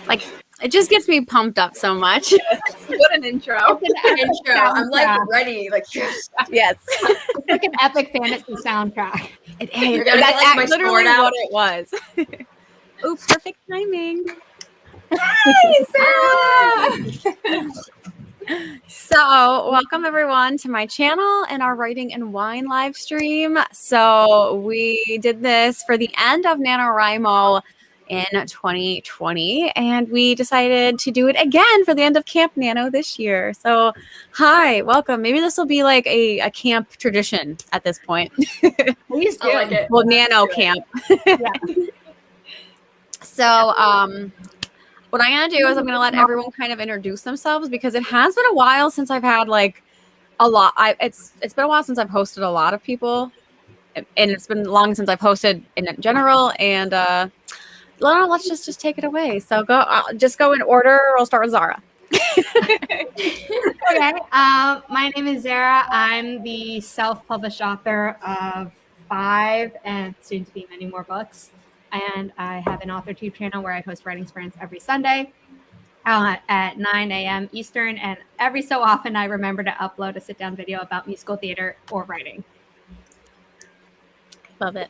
Like, it just gets me pumped up so much. What an intro. Intro. I'm like ready. Like, yes. Yes. It's like an epic fantasy soundtrack. You're gonna get like my literally sword out. what it was. Oops, perfect timing. So, welcome everyone to my channel and our Writing and Wine live stream. So, we did this for the end of NaNoWriMo in 2020, and we decided to do it again for the end of Camp Nano this year. So, hi, welcome. Maybe this will be like a camp tradition at this point. Please do. I like it. Well, Nano camp. So, what I'm going to do is I'm going to let everyone kind of introduce themselves because it has been a while since I've had like a lot. It's been a while since I've hosted a lot of people, and it's been long since I've hosted in general. And let's just take it away. So just go in order. I'll start with Zara. Okay. My name is Zara. I'm the self-published author of 5 and soon to be many more books. And I have an AuthorTube channel where I host writing sprints every Sunday at 9 a.m. Eastern. And every so often, I remember to upload a sit-down video about musical theater or writing. Love it.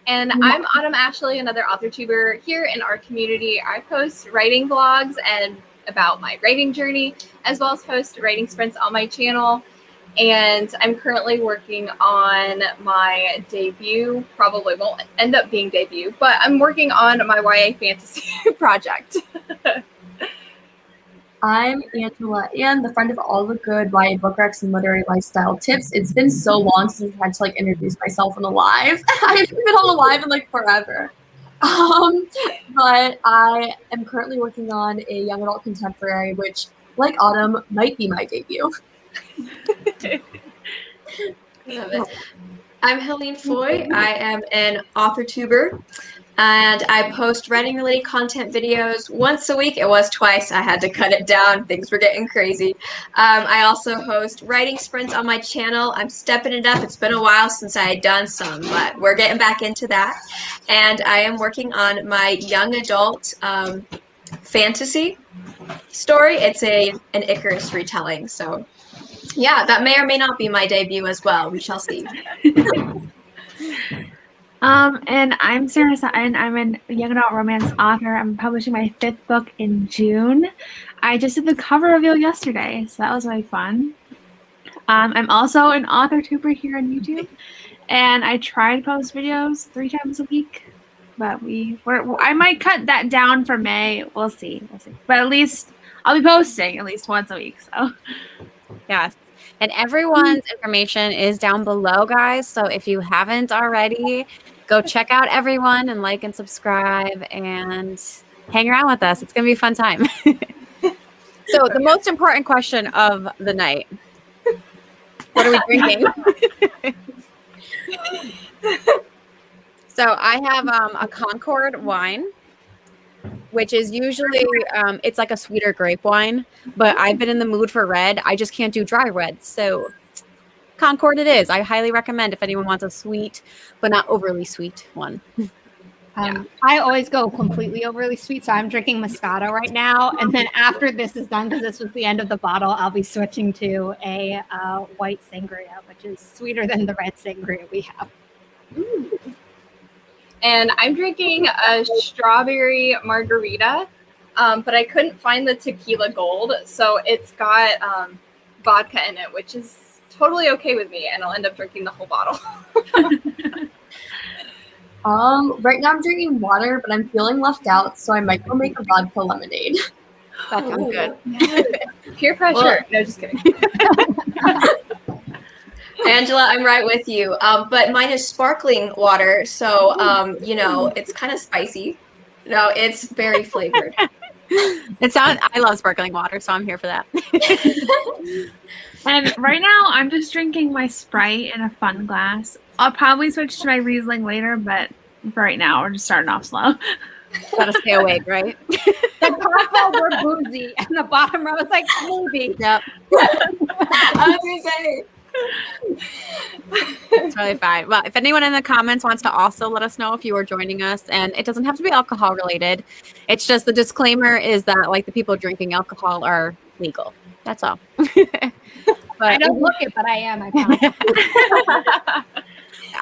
And I'm Autumn Ashley, another AuthorTuber here in our community. I post writing vlogs and about my writing journey, as well as host writing sprints on my channel. And I'm currently working on my debut. Probably won't end up being debut, but I'm working on my YA fantasy project. I'm Angela Ann, the friend of all the good YA book recs and literary lifestyle tips. It's been so long since I've had to like introduce myself on a live. I haven't been on a live in like forever. But I am currently working on a young adult contemporary, which, like Autumn, might be my debut. Love it. I'm Helene Foy. I am an AuthorTuber, and I post writing-related content videos once a week. It was twice. I had to cut it down. Things were getting crazy. I also host writing sprints on my channel. I'm stepping it up. It's been a while since I had done some, but we're getting back into that. And I am working on my young adult fantasy story. It's an Icarus retelling, so yeah, that may or may not be my debut as well. We shall see. And I'm Sarah Sutton. I'm a young adult romance author. I'm publishing my 5th book in June. I just did the cover reveal yesterday, so that was really fun. I'm also an AuthorTuber here on YouTube, and I try to post videos 3 times a week, but I might cut that down for May. We'll see. But at least I'll be posting at least once a week. So. Yes. And everyone's information is down below, guys. So if you haven't already, go check out everyone and like and subscribe and hang around with us. It's going to be a fun time. So the most important question of the night. What are we drinking? So I have a Concord wine, which is usually, it's like a sweeter grape wine, but I've been in the mood for red. I just can't do dry red. So Concord it is. I highly recommend if anyone wants a sweet, but not overly sweet one. I always go completely overly sweet, so I'm drinking Moscato right now. And then after this is done, because this was the end of the bottle, I'll be switching to a white sangria, which is sweeter than the red sangria we have. Ooh. And I'm drinking a strawberry margarita, but I couldn't find the tequila gold, so it's got vodka in it, which is totally okay with me, and I'll end up drinking the whole bottle. Right now I'm drinking water, but I'm feeling left out, so I might go make a vodka lemonade. That sounds good. Yes. Peer pressure. Well, no, just kidding. Angela, I'm right with you. But mine is sparkling water, so it's kind of spicy. No, it's very flavored. I love sparkling water, so I'm here for that. And right now, I'm just drinking my Sprite in a fun glass. I'll probably switch to my Riesling later, but for right now, we're just starting off slow. Gotta stay awake, right? The top row were boozy, and the bottom row was like maybe. Yep. I was gonna say. It's really fine. Well, if anyone in the comments wants to also let us know if you are joining us, and it doesn't have to be alcohol related. It's just the disclaimer is that like the people drinking alcohol are legal. That's all. I don't look it, but I am. I promise.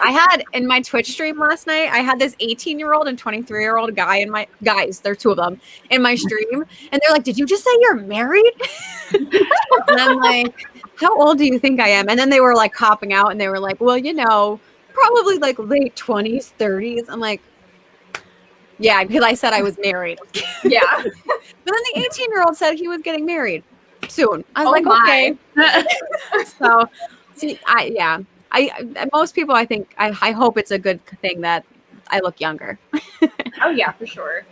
I had in my Twitch stream last night, I had this 18-year-old and 23-year-old guy in my there are two of them in my stream. And they're like, did you just say you're married? And I'm like, how old do you think I am? And then they were like copping out and they were like, well, you know, probably like late 20s, 30s. I'm like, yeah, because I said I was married. Yeah. But then the 18-year-old said he was getting married soon. I was like, okay. So, see, most people, I think, I hope it's a good thing that I look younger. Oh yeah, for sure.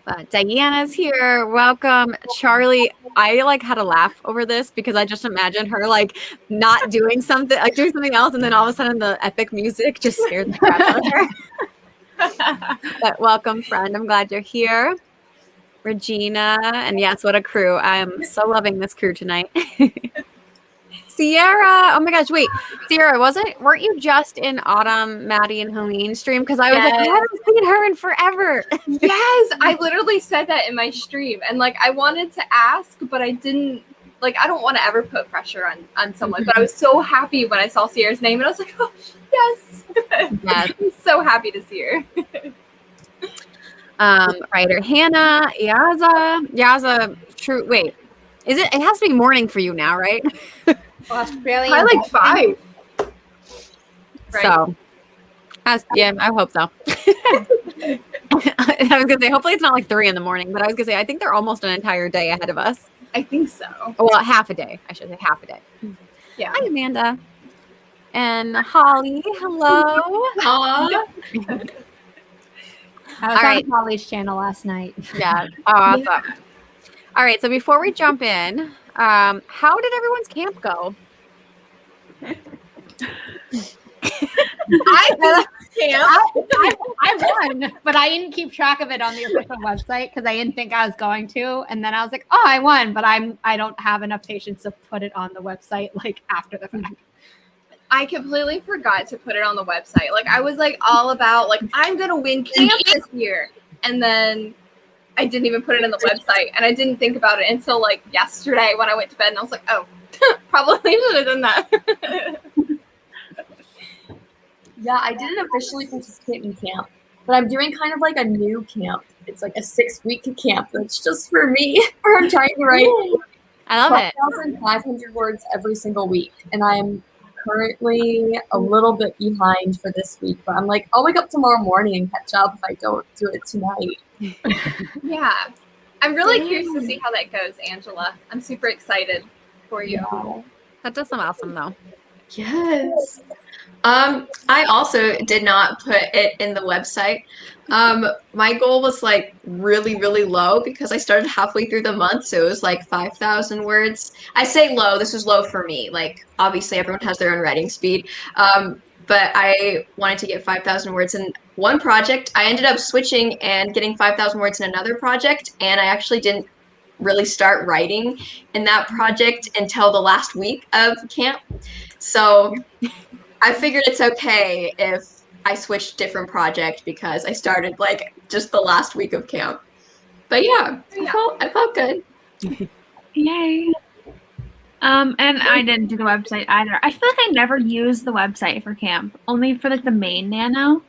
But Diana's here. Welcome, Charlie. I like had a laugh over this because I just imagine her like not doing something, like doing something else, and then all of a sudden the epic music just scared the crap out of her. But welcome, friend. I'm glad you're here. Regina, and yes, what a crew. I'm so loving this crew tonight. Sierra, oh my gosh, wait, Sierra, weren't you just in Autumn, Maddie, and Helene stream? Because I was like, I haven't seen her in forever. Yes, I literally said that in my stream, and like I wanted to ask, but I didn't. Like I don't want to ever put pressure on someone, but I was so happy when I saw Sierra's name, and I was like, oh yes, yes. I'm so happy to see her. Writer Hannah, Yaza, true. Wait, is it? It has to be morning for you now, right? Australia. I like 5. Right. So, yeah, I hope so. I was gonna say, hopefully it's not like 3 a.m, but I was gonna say, I think they're almost an entire day ahead of us. I think so. Well, half a day. I should say half a day. Yeah. Hi, Amanda. And Holly, hello. Aw. I was on Holly's channel last night. Yeah. Awesome. All right. So before we jump in, how did everyone's camp go? I won, but I didn't keep track of it on the official website because I didn't think I was going to. And then I was like, oh, I won, but I don't have enough patience to put it on the website like after the fact. I completely forgot to put it on the website. Like I was like all about like I'm gonna win camp this year, and then I didn't even put it on the website, and I didn't think about it until like yesterday when I went to bed, and I was like, oh, probably should have done that. Yeah, I didn't officially participate in camp, but I'm doing kind of like a new camp. It's like a 6-week camp that's just for me, where I'm trying to write I love it. 12,500 words every single week, and I'm currently a little bit behind for this week, but I'm like, I'll wake up tomorrow morning and catch up if I don't do it tonight. Yeah. I'm really curious to see how that goes, Angela. I'm super excited for you. Yeah. That does sound awesome, though. Yes. I also did not put it in the website. My goal was like really, really low because I started halfway through the month, so it was like 5,000 words. I say low, this was low for me. Like obviously everyone has their own writing speed. But I wanted to get 5,000 words in one project. I ended up switching and getting 5,000 words in another project, and I actually didn't really start writing in that project until the last week of camp. So I figured it's okay if I switched different project because I started like just the last week of camp. But yeah, I felt good. Yay. And I didn't do the website either. I feel like I never used the website for camp, only for like the main nano.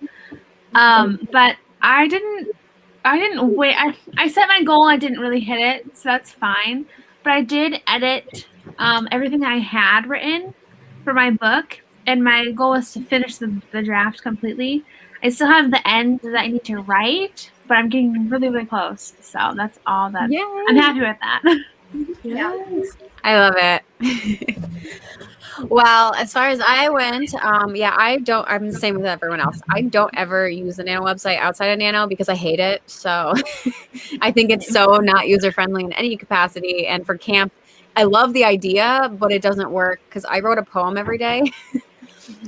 But I didn't wait. I set my goal. I didn't really hit it, so that's fine. But I did edit everything I had written for my book, and my goal was to finish the draft completely. I still have the end that I need to write, but I'm getting really, really close. So that's all that. Yay. I'm happy with that. Yeah. I love it. Well, as far as I went, I'm the same with everyone else. I don't ever use the Nano website outside of Nano because I hate it. So I think it's so not user-friendly in any capacity. And for camp, I love the idea, but it doesn't work because I wrote a poem every day.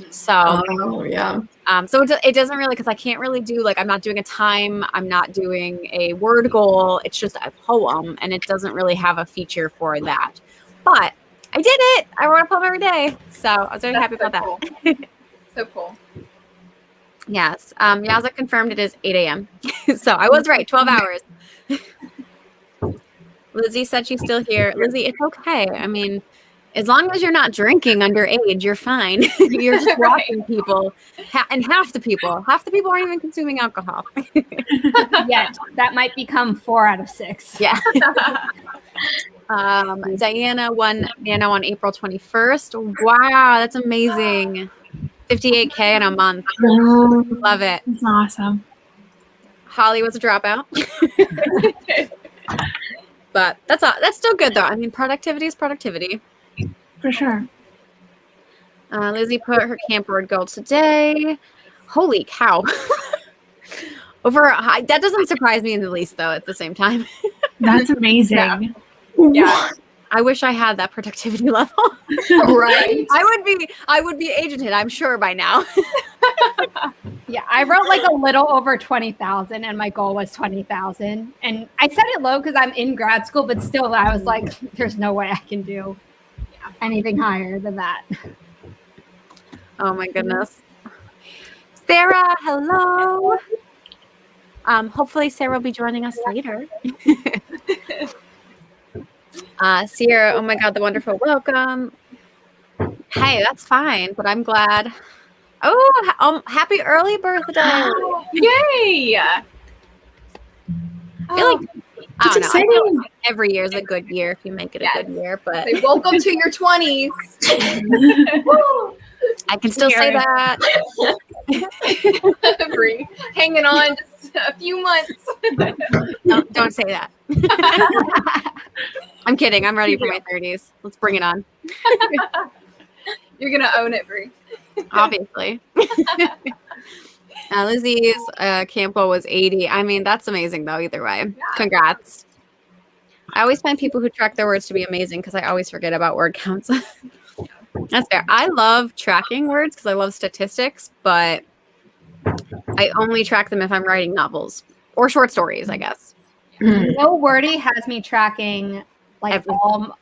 So, yeah. So it doesn't really, because I can't really do, like, I'm not doing a time, I'm not doing a word goal. It's just a poem, and it doesn't really have a feature for that. But I did it. I wrote a poem every day. So I was very happy about that. Cool. So cool. Yes. Yaza confirmed it is 8 a.m. So I was right. 12 hours. Lizzie said she's still here. Lizzie, it's okay. I mean, as long as you're not drinking underage, you're fine. You're just watching people. And half the people aren't even consuming alcohol. Yet that might become 4 out of 6. Yeah. Diana won Nano on April 21st. Wow, that's amazing. 58K in a month. Love it. That's awesome. Holly was a dropout. But that's still good though. I mean, productivity is productivity. For sure. Lizzie put her camp board goal today. Holy cow. That doesn't surprise me in the least though at the same time. That's amazing. Yeah. I wish I had that productivity level. Right? I would be agented, I'm sure by now. Yeah, I wrote like a little over 20,000 and my goal was 20,000. And I set it low because I'm in grad school, but still I was like, there's no way I can do anything higher than that. Oh my goodness. Sarah, hello. Hopefully Sarah will be joining us later. Sierra, oh my God, the wonderful welcome. Hey, that's fine, but I'm glad. Oh, happy early birthday. Yay! I feel like I don't know. I feel like every year is a good year if you make it a good year, but Say welcome to your 20s. I can still say that. Bree, hanging on just a few months. Don't say that. I'm kidding. I'm ready for my 30s. Let's bring it on. You're gonna own it, Bree. Obviously. Lizzie's Campo was 80. I mean, that's amazing though, either way. Yeah. Congrats. I always find people who track their words to be amazing because I always forget about word counts. That's fair. I love tracking words because I love statistics, but I only track them if I'm writing novels or short stories, I guess. No Wordy has me tracking like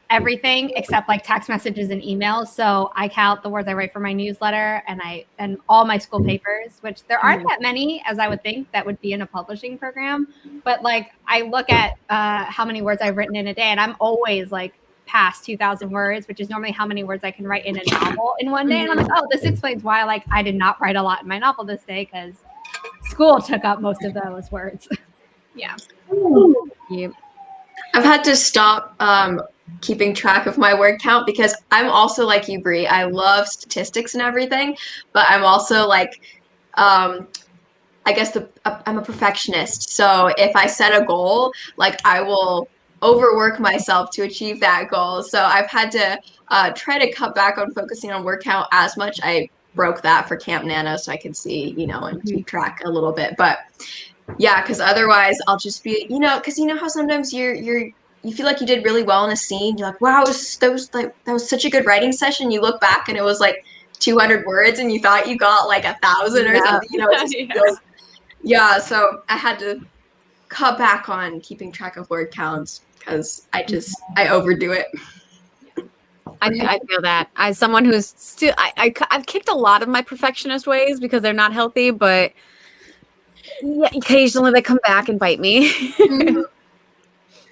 everything except like text messages and emails. So I count the words I write for my newsletter and all my school papers, which there aren't that many as I would think that would be in a publishing program. But like I look at how many words I've written in a day, and I'm always like past 2,000 words, which is normally how many words I can write in a novel in one day. And I'm like, oh, this explains why like I did not write a lot in my novel this day because school took up most of those words. Yeah. Yep. I've had to stop keeping track of my word count because I'm also like you, Bree. I love statistics and everything, but I'm also like, I guess I'm a perfectionist. So if I set a goal, like I will overwork myself to achieve that goal. So I've had to try to cut back on focusing on word count as much. I broke that for Camp Nano so I could see, and keep track a little bit. But yeah, because otherwise I'll just be, because you know how sometimes you feel like you did really well in a scene. You're like, wow, that was such a good writing session. You look back and it was like 200 words, and you thought you got like 1,000 or something. It just feels, So I had to cut back on keeping track of word counts because I overdo it. I feel that as someone who's still, I've kicked a lot of my perfectionist ways because they're not healthy, but yeah, occasionally they come back and bite me.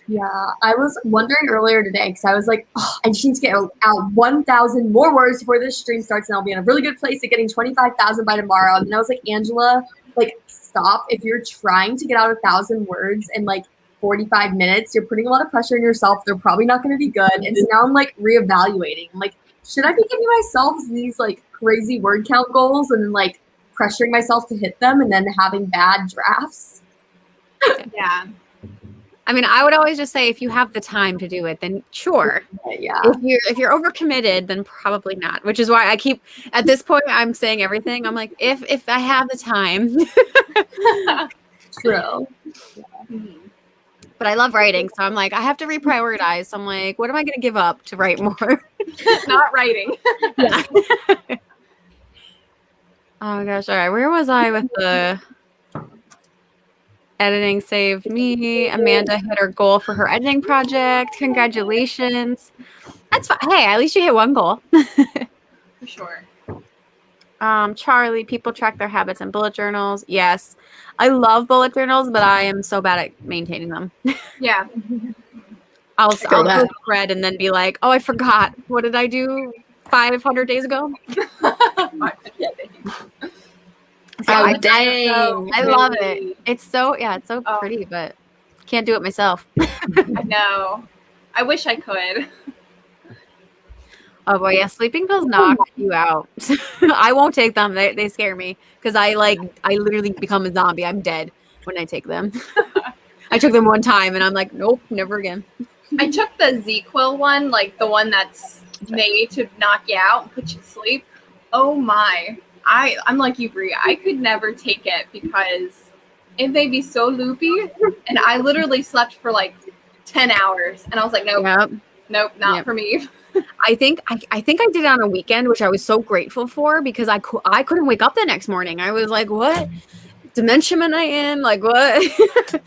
Yeah, I was wondering earlier today because I was like, I just need to get out 1,000 more words before this stream starts, and I'll be in a really good place at getting 25,000 by tomorrow. And I was like, Angela, like, stop. If you're trying to get out 1,000 words in like 45 minutes, you're putting a lot of pressure on yourself. They're probably not going to be good. And so now I'm like reevaluating. I'm like, should I be giving myself these like crazy word count goals and then like pressuring myself to hit them and then having bad drafts? Yeah. I mean, I would always just say if you have the time to do it, then sure. Yeah. If you're overcommitted, then probably not. Which is why I keep at this point I'm saying everything. I'm like, if I have the time. True. But I love writing, so I'm like, I have to reprioritize. So I'm like, what am I going to give up to write more? Not writing. Yeah. Oh my gosh! All right, where was I with the editing? Saved me. Amanda hit her goal for her editing project. Congratulations! That's fine. Hey, at least you hit one goal. For sure. Charlie, people track their habits in bullet journals. Yes. I love bullet journals, but I am so bad at maintaining them. Yeah. I'll feel go that. to bed and then be like, oh, I forgot. What did I do 500 days ago? So Oh, dang. I love it. It's so Oh. pretty, but can't do it myself. I know. I wish I could. Oh boy, yeah, sleeping pills knock you out. I won't take them. They scare me because I literally become a zombie. I'm dead when I take them. I took them one time and I'm like, nope, never again. I took the Z-Quil one, like the one that's made to knock you out and put you to sleep. Oh my. I'm like you, Brie. I could never take it because it made me so loopy. And I literally slept for like 10 hours. And I was like, nope, Yep. nope, not Yep. for me. I think I did it on a weekend, which I was so grateful for because I couldn't wake up the next morning. I was like, what dimension am I in? Like what?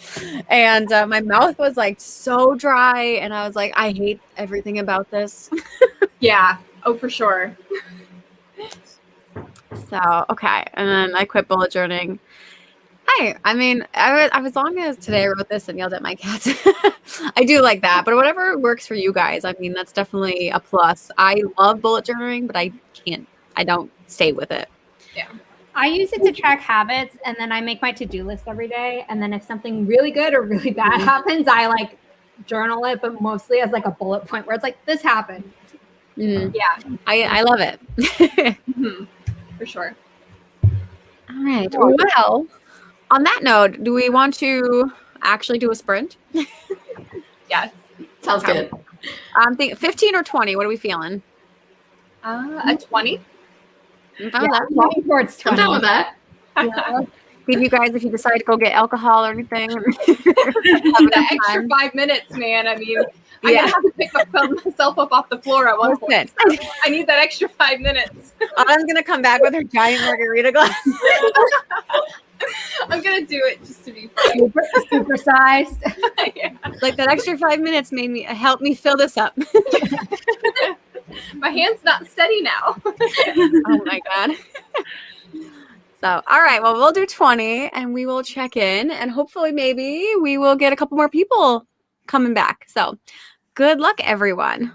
And my mouth was like so dry, and I was like, I hate everything about this. Yeah. Oh, for sure. So okay, and then I quit bullet journaling. Hey, I mean, I was long as today I wrote this and yelled at my cats. I do like that, but whatever works for you guys. I mean, that's definitely a plus. I love bullet journaling, but I don't stay with it. I use it to track habits, and then I make my to-do list every day. And then if something really good or really bad happens, I like journal it, but mostly as like a bullet point where it's like, this happened. Mm. Yeah. I love it. Mhm. For sure. All right. Well, on that note, do we want to actually do a sprint? Yeah. Sounds good. I'm thinking 15 or 20. What are we feeling? A 20? I'm fine with that. I'm looking towards I'm 20. down with that. Give you guys, if you decide to go get alcohol or anything. That extra 5 minutes, man. I mean, I'm Yeah. gonna have to pick myself up off the floor at one point. So I need that extra 5 minutes. Anna's gonna come back with her giant margarita glass. I'm gonna do it just to be funny. Super sized. Yeah. Like that extra 5 minutes helped me fill this up. My hand's not steady now. Oh my god. So, all right, well, we'll do 20 and we will check in and hopefully maybe we will get a couple more people coming back. So, good luck, everyone.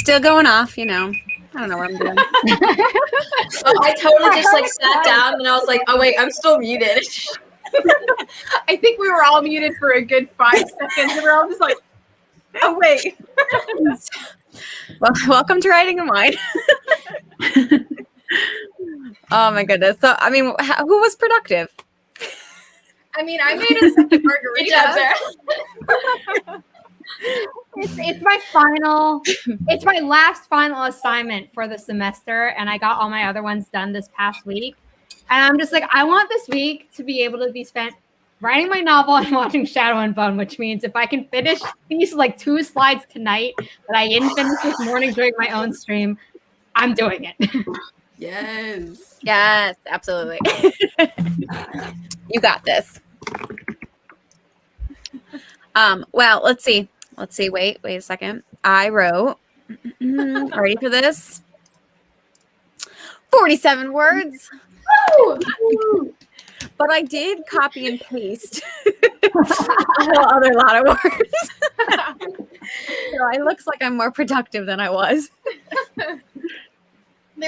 Still going off, you know. I don't know what I'm doing. Oh, I totally just like sat down and I was like, oh wait, I'm still muted. I think we were all muted for a good 5 seconds, and we're all just like, oh wait. Well, welcome to Writing and Wine. Oh my goodness. So, I mean, who was productive? I mean, I made a second Good job, margarita. Sarah. It's my final, it's my last final assignment for the semester, and I got all my other ones done this past week. And I'm just like, I want this week to be able to be spent writing my novel and watching Shadow and Bone, which means if I can finish these like 2 slides tonight that I didn't finish this morning during my own stream, I'm doing it. Yes. Yes, absolutely. You got this. Well, let's see. Wait a second. I wrote, ready for this? 47 words. Woo! But I did copy and paste a whole other lot of words. So it looks like I'm more productive than I was. There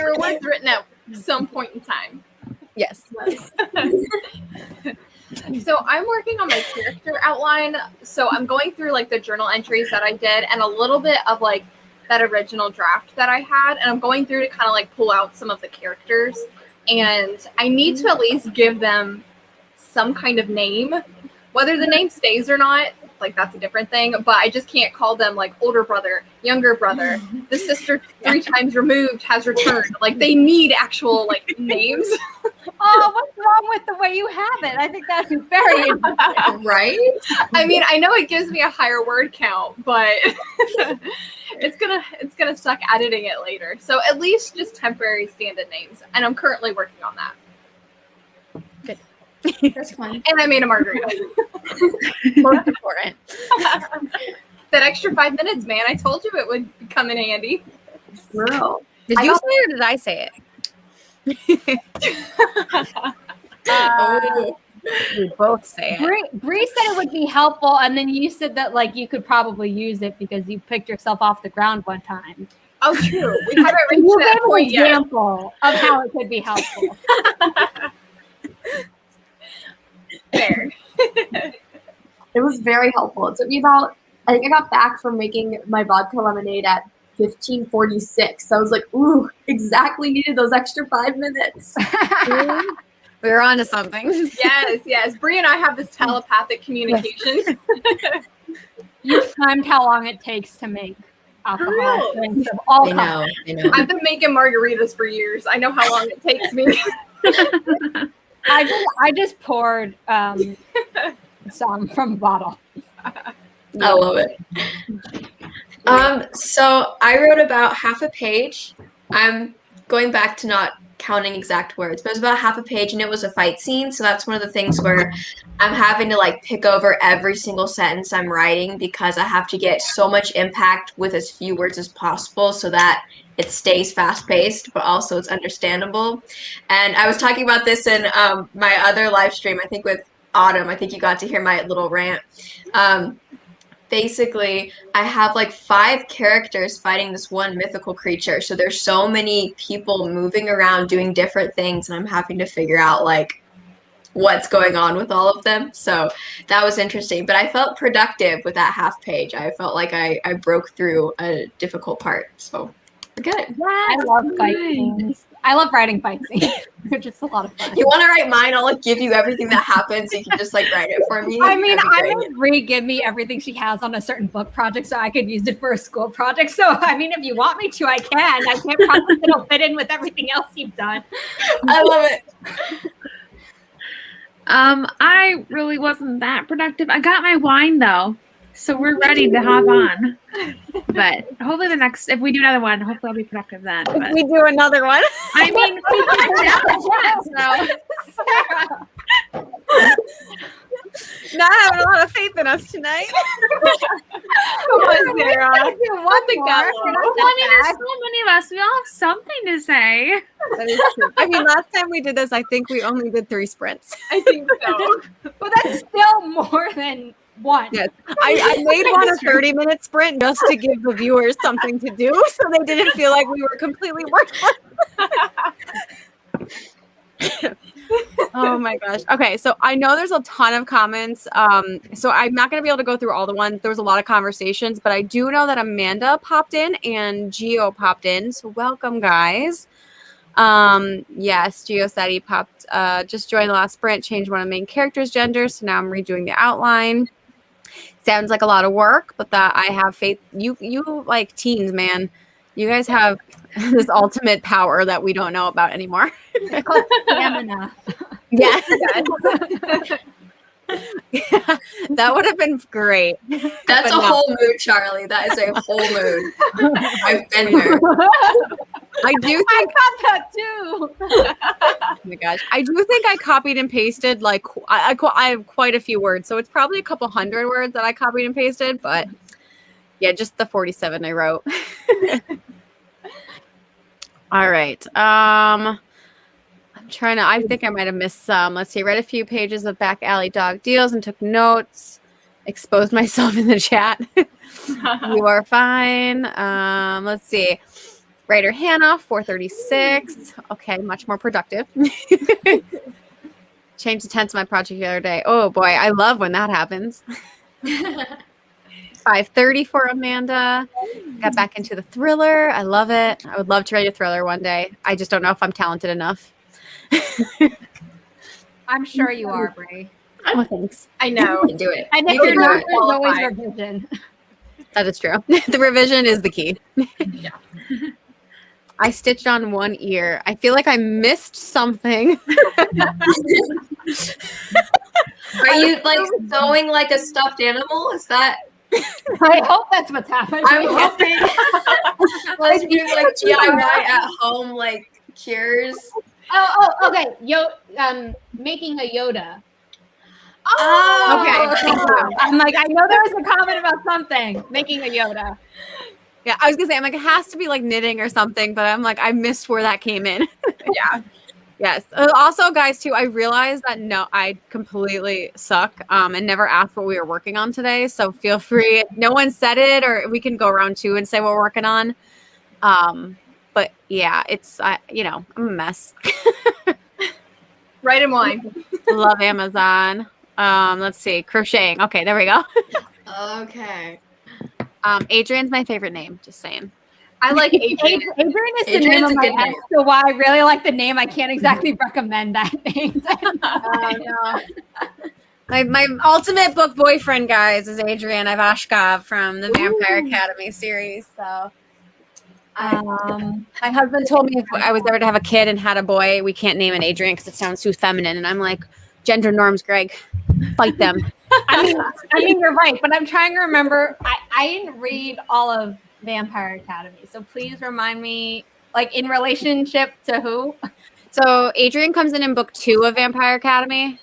were words written at some point in time. Yes. So I'm working on my character outline. So I'm going through like the journal entries that I did and a little bit of like that original draft that I had. And I'm going through to kind of like pull out some of the characters. And I need to at least give them some kind of name. Whether the name stays or not, like that's a different thing. But I just can't call them like older brother, younger brother, the sister 3 times removed has returned. Like they need actual like names. Oh, what's wrong with the way you have it? I think that's very interesting. Right? I mean, I know it gives me a higher word count, but it's gonna suck editing it later. So at least just temporary stand-in names, and I'm currently working on that. That's fine. And I made a margarita. Most important. That extra 5 minutes, man. I told you it would come in handy. Girl. Did you say it or did I say it? Oh. We both say it. Bree said it would be helpful, and then you said that like you could probably use it because you picked yourself off the ground one time. Oh, true. We haven't reached You that gave an point yet. example of how it could be helpful. Fair. It was very helpful. It took me about, I think I got back from making my vodka lemonade at 15:46. So I was like, ooh, exactly needed those extra 5 minutes. We were on to something. Yes. Bree and I have this telepathic communication. You've timed how long it takes to make alcoholic drinks of all I kinds. know. I've been making margaritas for years. I know how long it takes me. I just poured some from a bottle. I love it. So I wrote about half a page. I'm going back to not counting exact words, but it was about half a page, and it was a fight scene. So that's one of the things where I'm having to like pick over every single sentence I'm writing because I have to get so much impact with as few words as possible so that it stays fast-paced, but also it's understandable. And I was talking about this in my other live stream, I think with Autumn. I think you got to hear my little rant. Basically, I have like 5 characters fighting this one mythical creature. So there's so many people moving around doing different things, and I'm having to figure out like what's going on with all of them. So that was interesting. But I felt productive with that half page. I felt like I broke through a difficult part. So we're good. I love fight scenes. I love writing fight scenes. They're just a lot of fun. You want to write mine? I'll like give you everything that happens. You can just like write it for me. I mean, That'd be I great. would Bree give me everything she has on a certain book project so I could use it for a school project. So, I mean, if you want me to, I can. I can't promise it'll fit in with everything else you've done. I love it. I really wasn't that productive. I got my wine though, so we're ready to hop on. But hopefully if we do another one, hopefully I'll be productive then. But If we do another one. I mean, so Not having a lot of faith in us tonight. Come on, Sarah. I think that long. I mean, there's so many of us. We all have something to say. That is true. I mean, last time we did this, I think we only did 3 sprints. I think so. But that's still more than One. Yes. I made one a 30-minute sprint just to give the viewers something to do so they didn't feel like we were completely worthless. Oh my gosh. Okay, so I know there's a ton of comments. So I'm not going to be able to go through all the ones. There was a lot of conversations, but I do know that Amanda popped in and Gio popped in. So welcome, guys. Yes, Gio said he popped, just joined the last sprint, changed one of the main characters' genders, so now I'm redoing the outline. Sounds like a lot of work, but that I have faith. You like teens, man. You guys have this ultimate power that we don't know about anymore. It's called stamina. Yes. Yeah, that would have been great. That's But a no. whole mood, Charlie. That is a whole mood. I've been there. I do I think. got that too. Oh my gosh, I do think I copied and pasted like I have quite a few words, so it's probably a couple hundred words that I copied and pasted. But yeah, just the 47 I wrote. All right. I think I might have missed some. Let's see. Read a few pages of back alley dog deals and took notes. Exposed myself in the chat. You are fine. Let's see. Writer Hannah, 436. Okay, much more productive. Changed the tense of my project the other day. Oh boy, I love when that happens. 5:30 for Amanda. Got back into the thriller. I love it. I would love to write a thriller one day. I just don't know if I'm talented enough. I'm sure you are, Bray. Oh, thanks. I know. You can do it. And if You you're can do not, it. there's always Qualified. revision. That is true. The revision is the key. Yeah. I stitched on one ear. I feel like I missed something. Are you like sewing like a stuffed animal? Is that? I hope that's what's happening. I'm hoping. Like doing like DIY at home like cures. Okay. Making a Yoda. Oh, Okay. I'm like, I know there was a comment about something. Making a Yoda. Yeah, I was gonna say, I'm like, it has to be like knitting or something, but I'm like, I missed where that came in. Yeah. Yes. Also, guys, too, I realized that I completely suck and never asked what we were working on today. So feel free. No one said it, or we can go around too and say what we're working on. But yeah, it's I'm a mess. Right in wine. Love Amazon. Let's see, crocheting. Okay, there we go. Okay. Adrian's my favorite name. Just saying. I like Adrian. Adrian is the Adrian's name of a my good ex, name. so while I really like the name, I can't exactly recommend that name. Oh no. My ultimate book boyfriend, guys, is Adrian Ivashkov from the Vampire Academy series. So my husband told me if I was ever to have a kid and had a boy, we can't name it Adrian because it sounds too feminine. And I'm like, gender norms, Greg, fight them. I mean, you're right, but I'm trying to remember. I didn't read all of Vampire Academy, so please remind me, like, in relationship to who? So Adrian comes in book 2 of Vampire Academy.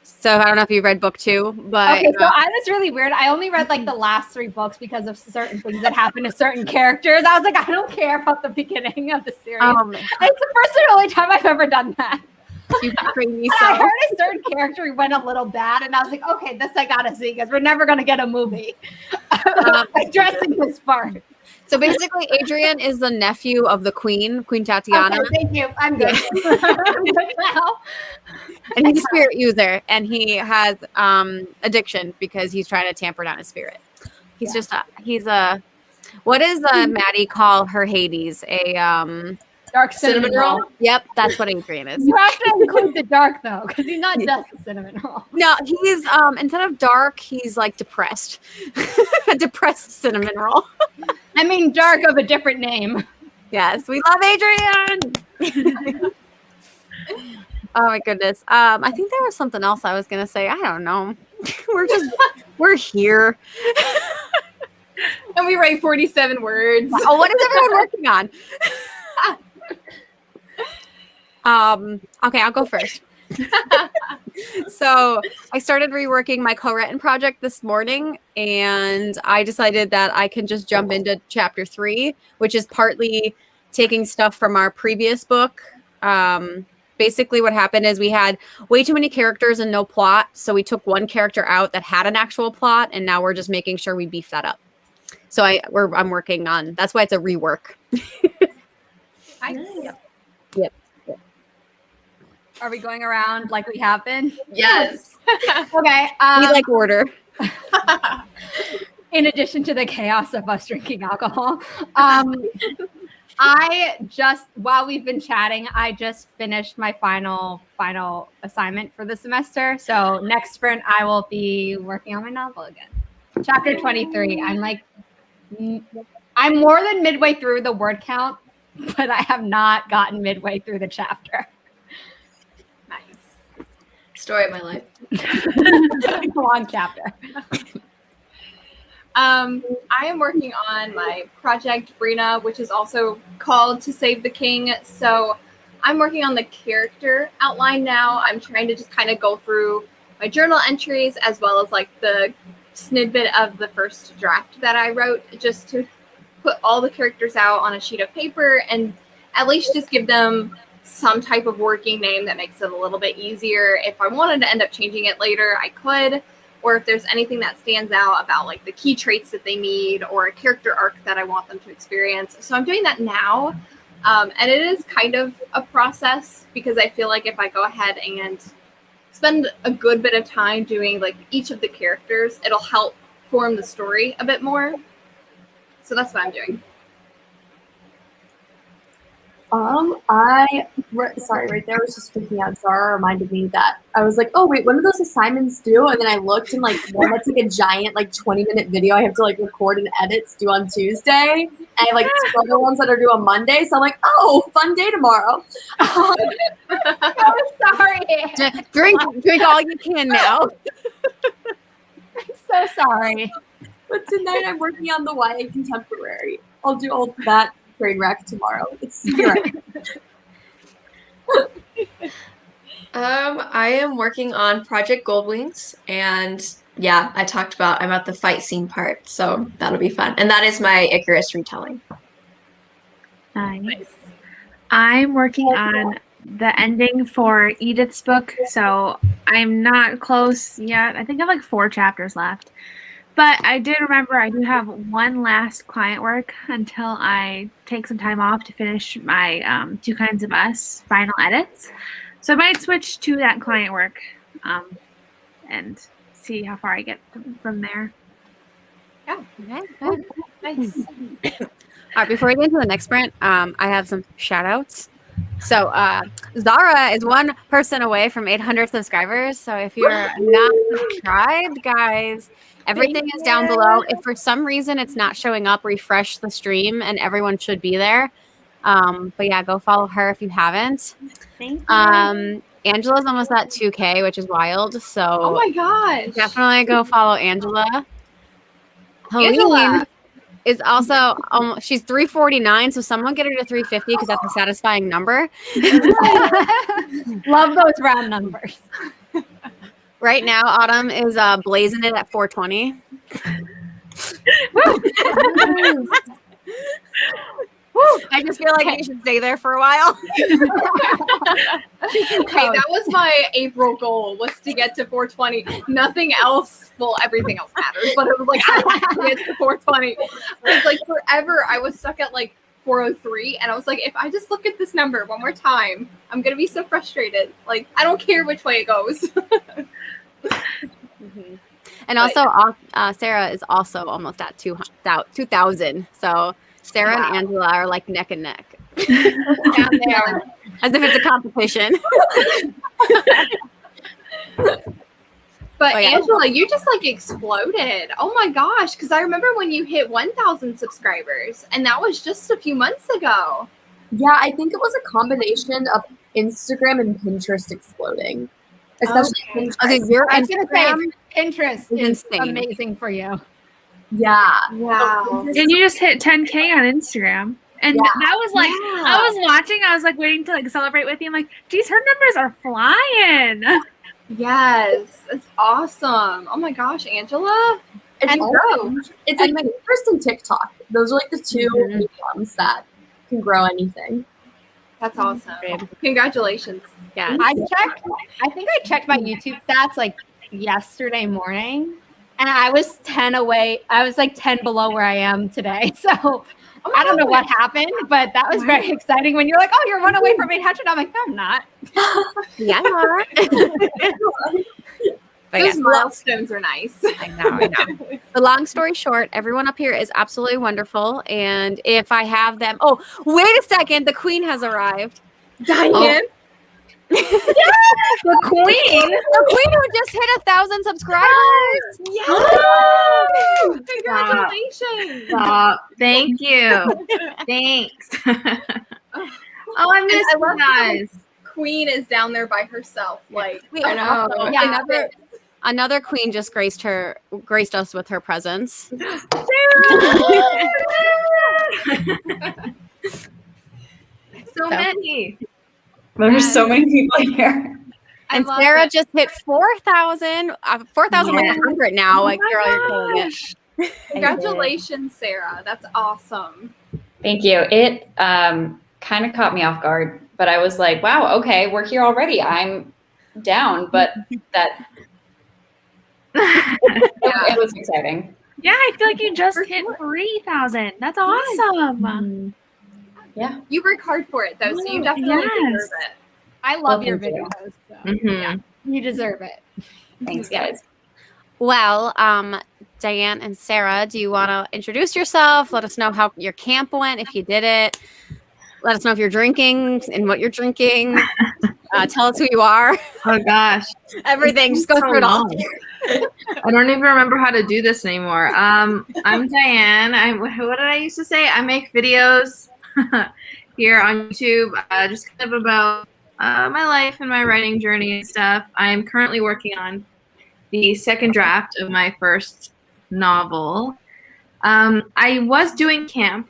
So I don't know if you read book 2, but Okay, so I was really weird. I only read like the last 3 books because of certain things that happened to certain characters. I was like, I don't care about the beginning of the series. It's the first and only time I've ever done that. you crazy I so. heard a certain character went a little bad, and I was like, okay, this I gotta see because we're never gonna get a movie addressing this part. So basically, Adrian is the nephew of the Queen Tatiana. Okay, thank you. I'm good. I'm good now. And he's a spirit user, and he has addiction because he's trying to tamper down his spirit. He's just what does Maddie call her Hades? A Dark cinnamon roll. Yep, that's what Adrian is. You have to include the dark though, because he's not just a cinnamon roll. No, he's instead of dark, he's like depressed. A depressed cinnamon roll. I mean, dark of a different name. Yes, we love Adrian. Oh my goodness. I think there was something else I was gonna say. I don't know. We're here. And we write 47 words. Oh, what is everyone working on? Okay, I'll go first. So I started reworking my co-written project this morning, and I decided that I can just jump into chapter 3, which is partly taking stuff from our previous book, basically what happened is we had way too many characters and no plot. So we took one character out that had an actual plot, and now we're just making sure we beef that up. So I'm working on, that's why it's a rework. Nice. Yep. Are we going around like we have been? Yes. Okay. We like order. In addition to the chaos of us drinking alcohol, while we've been chatting, I just finished my final assignment for the semester. So next sprint, I will be working on my novel again. Chapter 23. I'm more than midway through the word count, but I have not gotten midway through the chapter. Nice. Story of my life. Long chapter. I am working on my project Brina, which is also called To Save the King. So I'm working on the character outline now. I'm trying to just kind of go through my journal entries as well as like the snippet of the first draft that I wrote, just to put all the characters out on a sheet of paper and at least just give them some type of working name that makes it a little bit easier. If I wanted to end up changing it later, I could. Or if there's anything that stands out about like the key traits that they need or a character arc that I want them to experience. So I'm doing that now. And it is kind of a process because I feel like if I go ahead and spend a good bit of time doing like each of the characters, it'll help form the story a bit more. So that's what I'm doing. Sorry, right there was just freaking out. Zara reminded me that I was like, oh wait, when do those assignments due? And then I looked and like one that's like a giant like 20-minute video I have to like record and edit due on Tuesday. And I have like two other ones that are due on Monday. So I'm like, oh, fun day tomorrow. Oh, sorry. Drink all you can now. I'm so sorry. But tonight I'm working on the YA Contemporary. I'll do all that train wreck tomorrow. It's great. I am working on Project Goldwings, and yeah, I'm at the fight scene part, so that'll be fun. And that is my Icarus retelling. Nice. I'm working on the ending for Edith's book, so I'm not close yet. I think I have like 4 chapters left. But I did remember I do have one last client work until I take some time off to finish my 2 Kinds of Us final edits. So I might switch to that client work and see how far I get from there. Yeah. Okay. Nice. All right, before we get into the next sprint, I have some shout outs. So Zara is 1 person away from 800 subscribers. So if you're not subscribed, guys, everything is down below. If for some reason it's not showing up, refresh the stream and everyone should be there. But yeah, go follow her if you haven't. Thank you. Angela's almost at 2K, which is wild. So Oh my gosh. definitely go follow Angela. Angela. Helene is also she's 349, so someone get her to 350 because that's a satisfying number. Love those round numbers. Right now, Autumn is blazing it at 420. I just feel like you should stay there for a while. Hey, that was my April goal, was to get to 420. Nothing else, well, everything else matters, but it was like, I want to get to 420. It's like forever, I was stuck at like 403, and I was like, if I just look at this number one more time, I'm going to be so frustrated. Like, I don't care which way it goes. Mm-hmm. And also, Sarah is also almost at 2,000. So Sarah and Angela are like neck and neck. Down there. As if it's a competition. But yeah. Angela, you just like exploded. Oh my gosh. Because I remember when you hit 1,000 subscribers, and that was just a few months ago. Yeah, I think it was a combination of Instagram and Pinterest exploding. Especially Pinterest. Okay, your I was going to say, Instagram Pinterest is insane. amazing for you. Yeah. Wow. And you just hit 10K on Instagram. And Yeah. that was like, I was watching, I was like waiting to like celebrate with you. I'm like, geez, her numbers are flying. Yes. It's awesome. Oh my gosh, Angela. It's And like Pinterest and TikTok. Those are like the 2 mediums that can grow anything. That's awesome. Babe. Congratulations. Yeah. I think I checked my YouTube stats like yesterday morning, and I was 10 away. I was like 10 below where I am today. So I don't know what happened, but that was very exciting when you're like, oh, you're 1 away from 800. I'm like, no, I'm not. Yeah. But Those yes, milestones are nice. I know. The long story short, everyone up here is absolutely wonderful. And if I have them, oh, wait a second, the queen has arrived. Diane. The queen. The queen who just hit 1,000 subscribers. Yes. Congratulations. Stop. Thank you. Thanks. Oh, I miss I love you guys. Queen is down there by herself. Like, I know. Yeah, another queen just graced us with her presence. So many. There's so many people here. And Sarah just hit 4,000, 4,100 now. Like, girl, you're killing it. Congratulations, Sarah. That's awesome. Thank you. It kind of caught me off guard, but I was like, wow, okay, we're here already. I'm down, but that it was exciting. Yeah, I feel like you just hit 3,000. That's awesome. Yeah. You work hard for it, though, so you definitely deserve it. I love your thank you. videos. So Mhm. you deserve it. Thanks, guys. Well, Diane and Sarah, do you want to introduce yourself? Let us know how your camp went, if you did it. Let us know if you're drinking and what you're drinking. Tell us who you are. Oh gosh. Everything. Just go through it all. I don't even remember how to do this anymore. I'm Diane. What did I used to say? I make videos here on YouTube, just kind of about my life and my writing journey and stuff. I am currently working on the second draft of my first novel. I was doing camp.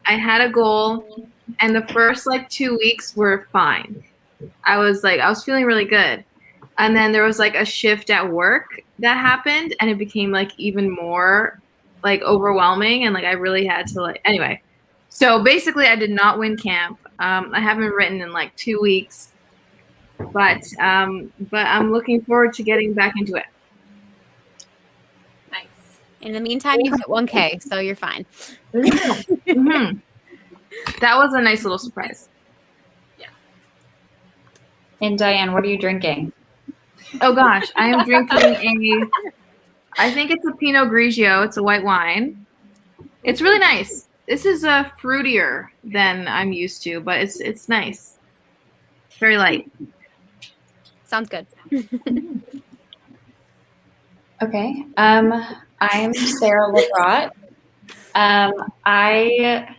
I had a goal, and the first 2 weeks were fine. I was feeling really good. And then there was a shift at work that happened, and it became even more overwhelming, and I really had to anyway. So basically I did not win camp. I haven't written in 2 weeks, but I'm looking forward to getting back into it. Nice. In the meantime, you hit 1K, so you're fine. Mhm. That was a nice little surprise. And Diane, what are you drinking? Oh gosh, I am drinking I think it's a Pinot Grigio. It's a white wine. It's really nice. This is fruitier than I'm used to, but it's nice. Very light. Sounds good. Okay. I'm Sarah LeBrot. I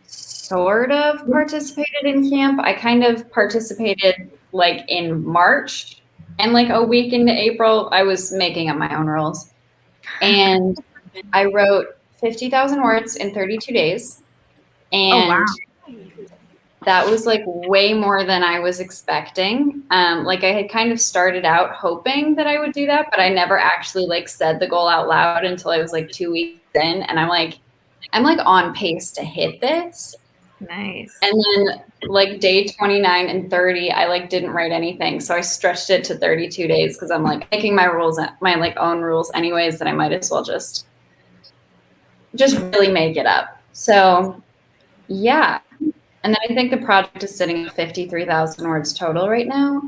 sort of participated in camp. I kind of participated in March, and a week into April, I was making up my own rules. And I wrote 50,000 words in 32 days. And that was way more than I was expecting. I had kind of started out hoping that I would do that, but I never actually said the goal out loud until I was 2 weeks in. And I'm on pace to hit this. Nice. And then day 29 and 30, I didn't write anything. So I stretched it to 32 days because I'm making my rules, my own rules anyways, that I might as well just really make it up. So yeah. And then I think the project is sitting at 53,000 words total right now.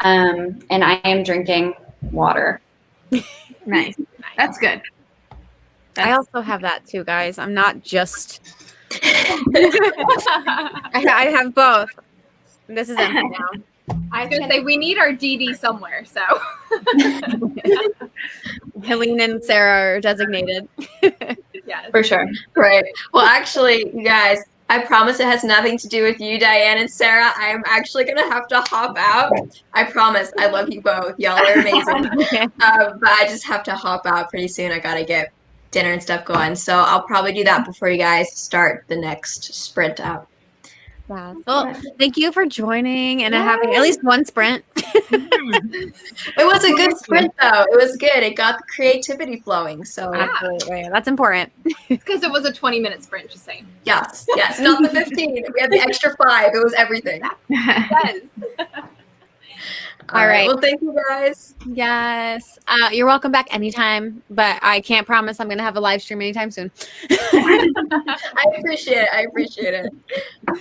And I am drinking water. Nice. That's good. I also have that too, guys. I'm not just... I have both. This is empty now. I was going to say, we need our DD somewhere, so. Helene and Sarah are designated. Yes. For sure. Right. Well, actually, you guys, I promise it has nothing to do with you, Diane and Sarah. I am actually going to have to hop out. I promise. I love you both. Y'all are amazing. But I just have to hop out pretty soon. I got to get dinner and stuff going. So I'll probably do that before you guys start the next sprint out. Yeah. Well, thank you for joining and having at least one sprint. It was a good sprint, though. It was good. It got the creativity flowing. So Absolutely. That's important. Because it was a 20-minute sprint, just saying. yes, not the 15. We had the extra 5. It was everything. Yes. All right. Well, thank you guys. Yes. You're welcome back anytime, but I can't promise I'm going to have a live stream anytime soon. I appreciate it.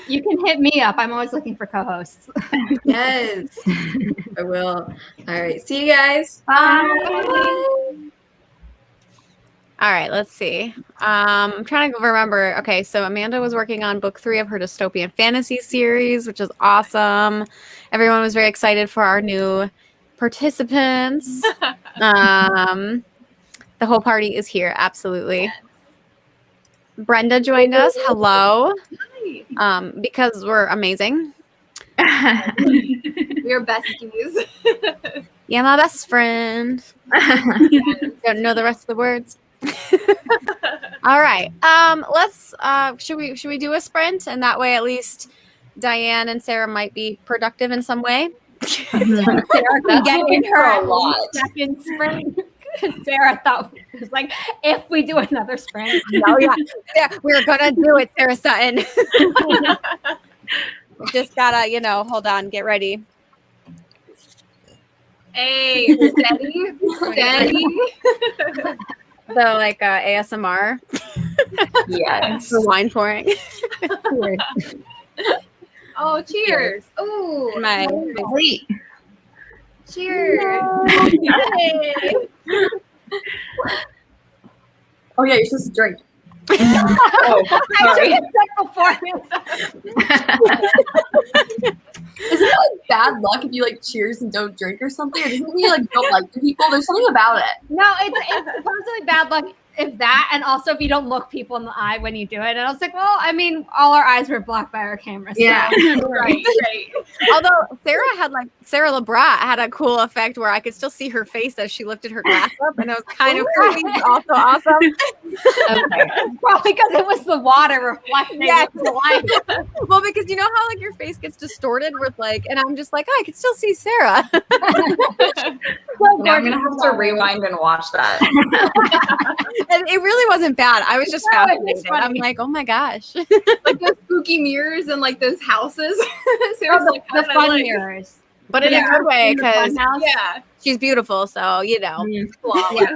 You can hit me up. I'm always looking for co-hosts. Yes, I will. All right. See you guys. Bye. All right, let's see. I'm trying to remember. Okay, so Amanda was working on book 3 of her dystopian fantasy series, which is awesome. Everyone was very excited for our new participants. The whole party is here, absolutely. Brenda joined us. Hello. Hi. Because we're amazing. We are besties. Yeah, my best friend. Don't know the rest of the words. All right. Let's should we do a sprint, and that way at least Diane and Sarah might be productive in some way. Sarah can get in her a lot. second sprint. Sarah thought it was like, if we do another sprint. Oh yeah, we're gonna do it, Sarah Sutton. Just gotta, hold on, get ready. Hey, steady. The ASMR. Yes. For wine pouring. Oh, cheers. Oh, My Wait. cheers. Yay. Oh yeah, you're supposed to drink. Oh, I took a sip before. Isn't it like bad luck if you like cheers and don't drink or something? Or doesn't it mean you like don't like the people? There's something about it. No, it's supposedly bad luck if that, and also if you don't look people in the eye when you do it. And I was like, well, I mean, all our eyes were blocked by our cameras. Yeah. Right. Although Sarah LeBrat had a cool effect where I could still see her face as she lifted her glass up, and it was kind of creepy, but also awesome. okay. Probably because it was the water reflecting Yes. the light. Well, because you know how your face gets distorted with and I'm just like, oh, I could still see Sarah. Now I'm gonna have to rewind and watch that. And it really wasn't bad. I was just No, it was fascinated. funny. I'm like, oh my gosh. Like those spooky mirrors and like those houses. Sarah's Oh, like, the how did I fun look? mirrors. But in a good way, because Yeah. she's beautiful. So, Flawless.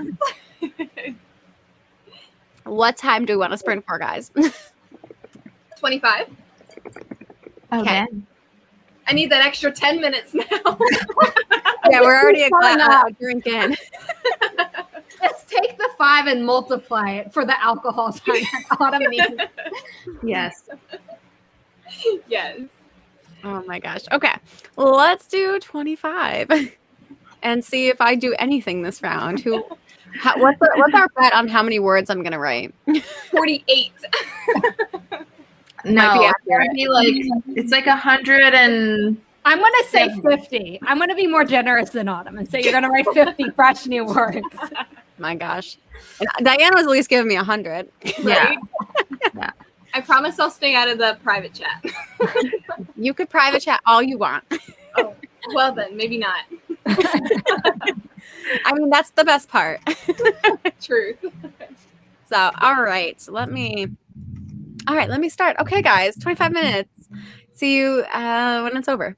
What time do we want to sprint for, guys? 25. Okay. I need that extra 10 minutes now. Yeah, we're already Fun up. drinking. Let's take the 5 and multiply it for the alcohol time. Autumn needs. Yes. Yes. Oh my gosh. Okay. Let's do 25 and see if I do anything this round. What's our bet on how many words I'm going to write? 48. Might be No, accurate. it's like 100 and I'm going to say 50. I'm going to be more generous than Autumn and say you're going to write 50 fresh new words. My gosh. And Diana was at least giving me 100. yeah. I promise I'll stay out of the private chat. You could private chat all you want. Oh, well then, maybe not. I mean, that's the best part. Truth. So, all right. Let me start. Okay, guys, 25 minutes. See you when it's over.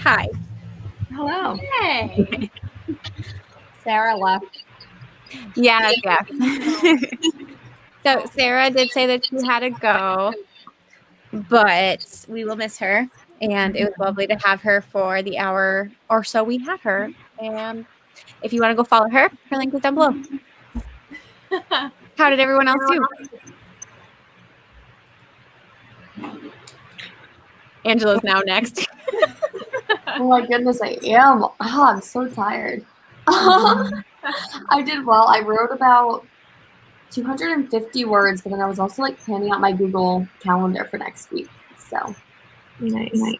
Hi. Hello. Hey. Sarah left. Yes. So Sarah did say that she had to go, but we will miss her. And it was lovely to have her for the hour or so we had her. And if you want to go follow her, her link is down below. How did everyone else do? Angela's now next. Oh my goodness, I am. Oh, I'm so tired. I did well. I wrote about 250 words, but then I was also like planning out my Google Calendar for next week. So Nice. Nice.